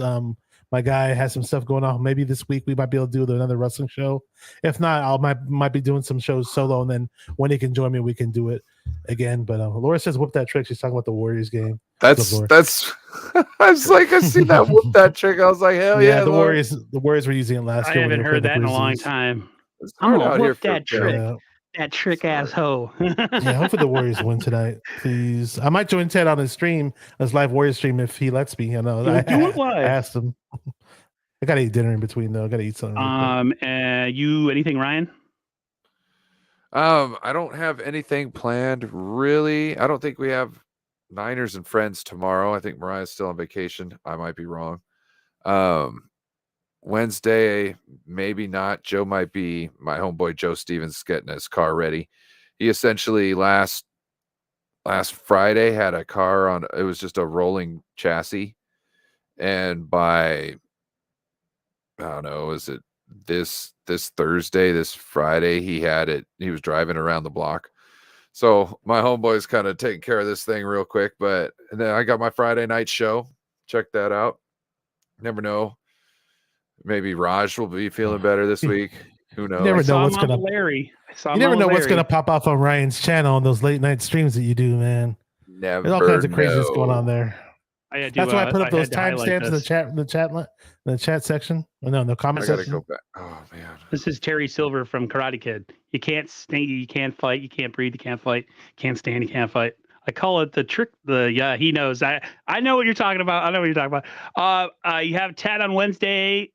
my guy, has some stuff going on. Maybe this week we might be able to do another wrestling show. If not, might be doing some shows solo, and then when he can join me, we can do it again. But Laura says, "Whoop that trick." She's talking about the Warriors game. That's I was like, I see that whoop that trick. I was like, hell yeah, the Lord. Warriors were using it last I year. when they haven't were heard playing that the in a long Grizzlies. time. It's I'm hard gonna out here whoop for that trick. Yeah. That trick Sorry. asshole. Yeah, hopefully the Warriors win tonight, please. I might join Ted on his stream, his live Warriors stream, if he lets me. I know. Do it live. I asked him. I gotta eat dinner in between though. I gotta eat something. Real quick. You anything, Ryan? I don't have anything planned really. I don't think we have Niners and Friends tomorrow. I think Mariah's still on vacation. I might be wrong. Wednesday, maybe not. Joe might be, my homeboy Joe Stevens, getting his car ready. He essentially last Friday had a car on, it was just a rolling chassis. And by, I don't know, was it this Thursday, this Friday, he was driving around the block. So my homeboy's kind of taking care of this thing real quick, and then I got my Friday night show. Check that out. Never know. Maybe Raj will be feeling better this week. Who knows? You never know what's Mama gonna. Larry. You never know what's gonna pop off on Ryan's channel on those late night streams that you do, man. Never. There's all kinds of craziness going on there. That's why I put up those timestamps in the chat section. Oh, no, in the comment I gotta section. go back. Oh man. This is Terry Silver from Karate Kid. You can't stay, you can't fight, you can't breathe, you can't fight, can't stand, you can't fight. I call it the trick. Yeah, he knows. I know what you're talking about. I know what you're talking about. You have Ted on Wednesday,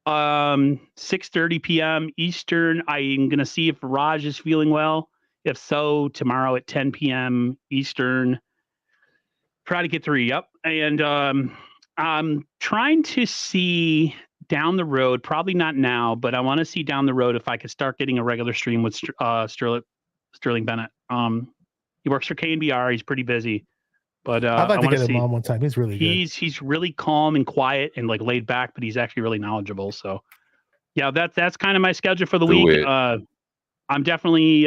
6:30 p.m. Eastern. I'm gonna see if Raj is feeling well. If so, tomorrow at 10 p.m. Eastern. Karate Kid 3. Yep. And I'm trying to see down the road, probably not now, but I want to see down the road if I could start getting a regular stream with Sterling Bennett. He works for KNBR. He's pretty busy, but I'd like I to want get to him see. on one time. He's really good. He's really calm and quiet and like laid back, but he's actually really knowledgeable. So yeah, that's kind of my schedule for the week. I'm definitely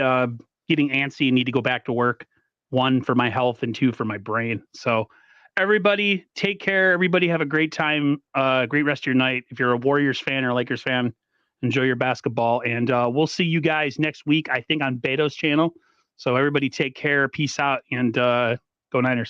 getting antsy and need to go back to work. 1 for my health and 2 for my brain. So everybody take care. Everybody have a great time. Great rest of your night. If you're a Warriors fan or a Lakers fan, enjoy your basketball. And we'll see you guys next week, I think, on Beto's channel. So everybody take care. Peace out and go Niners.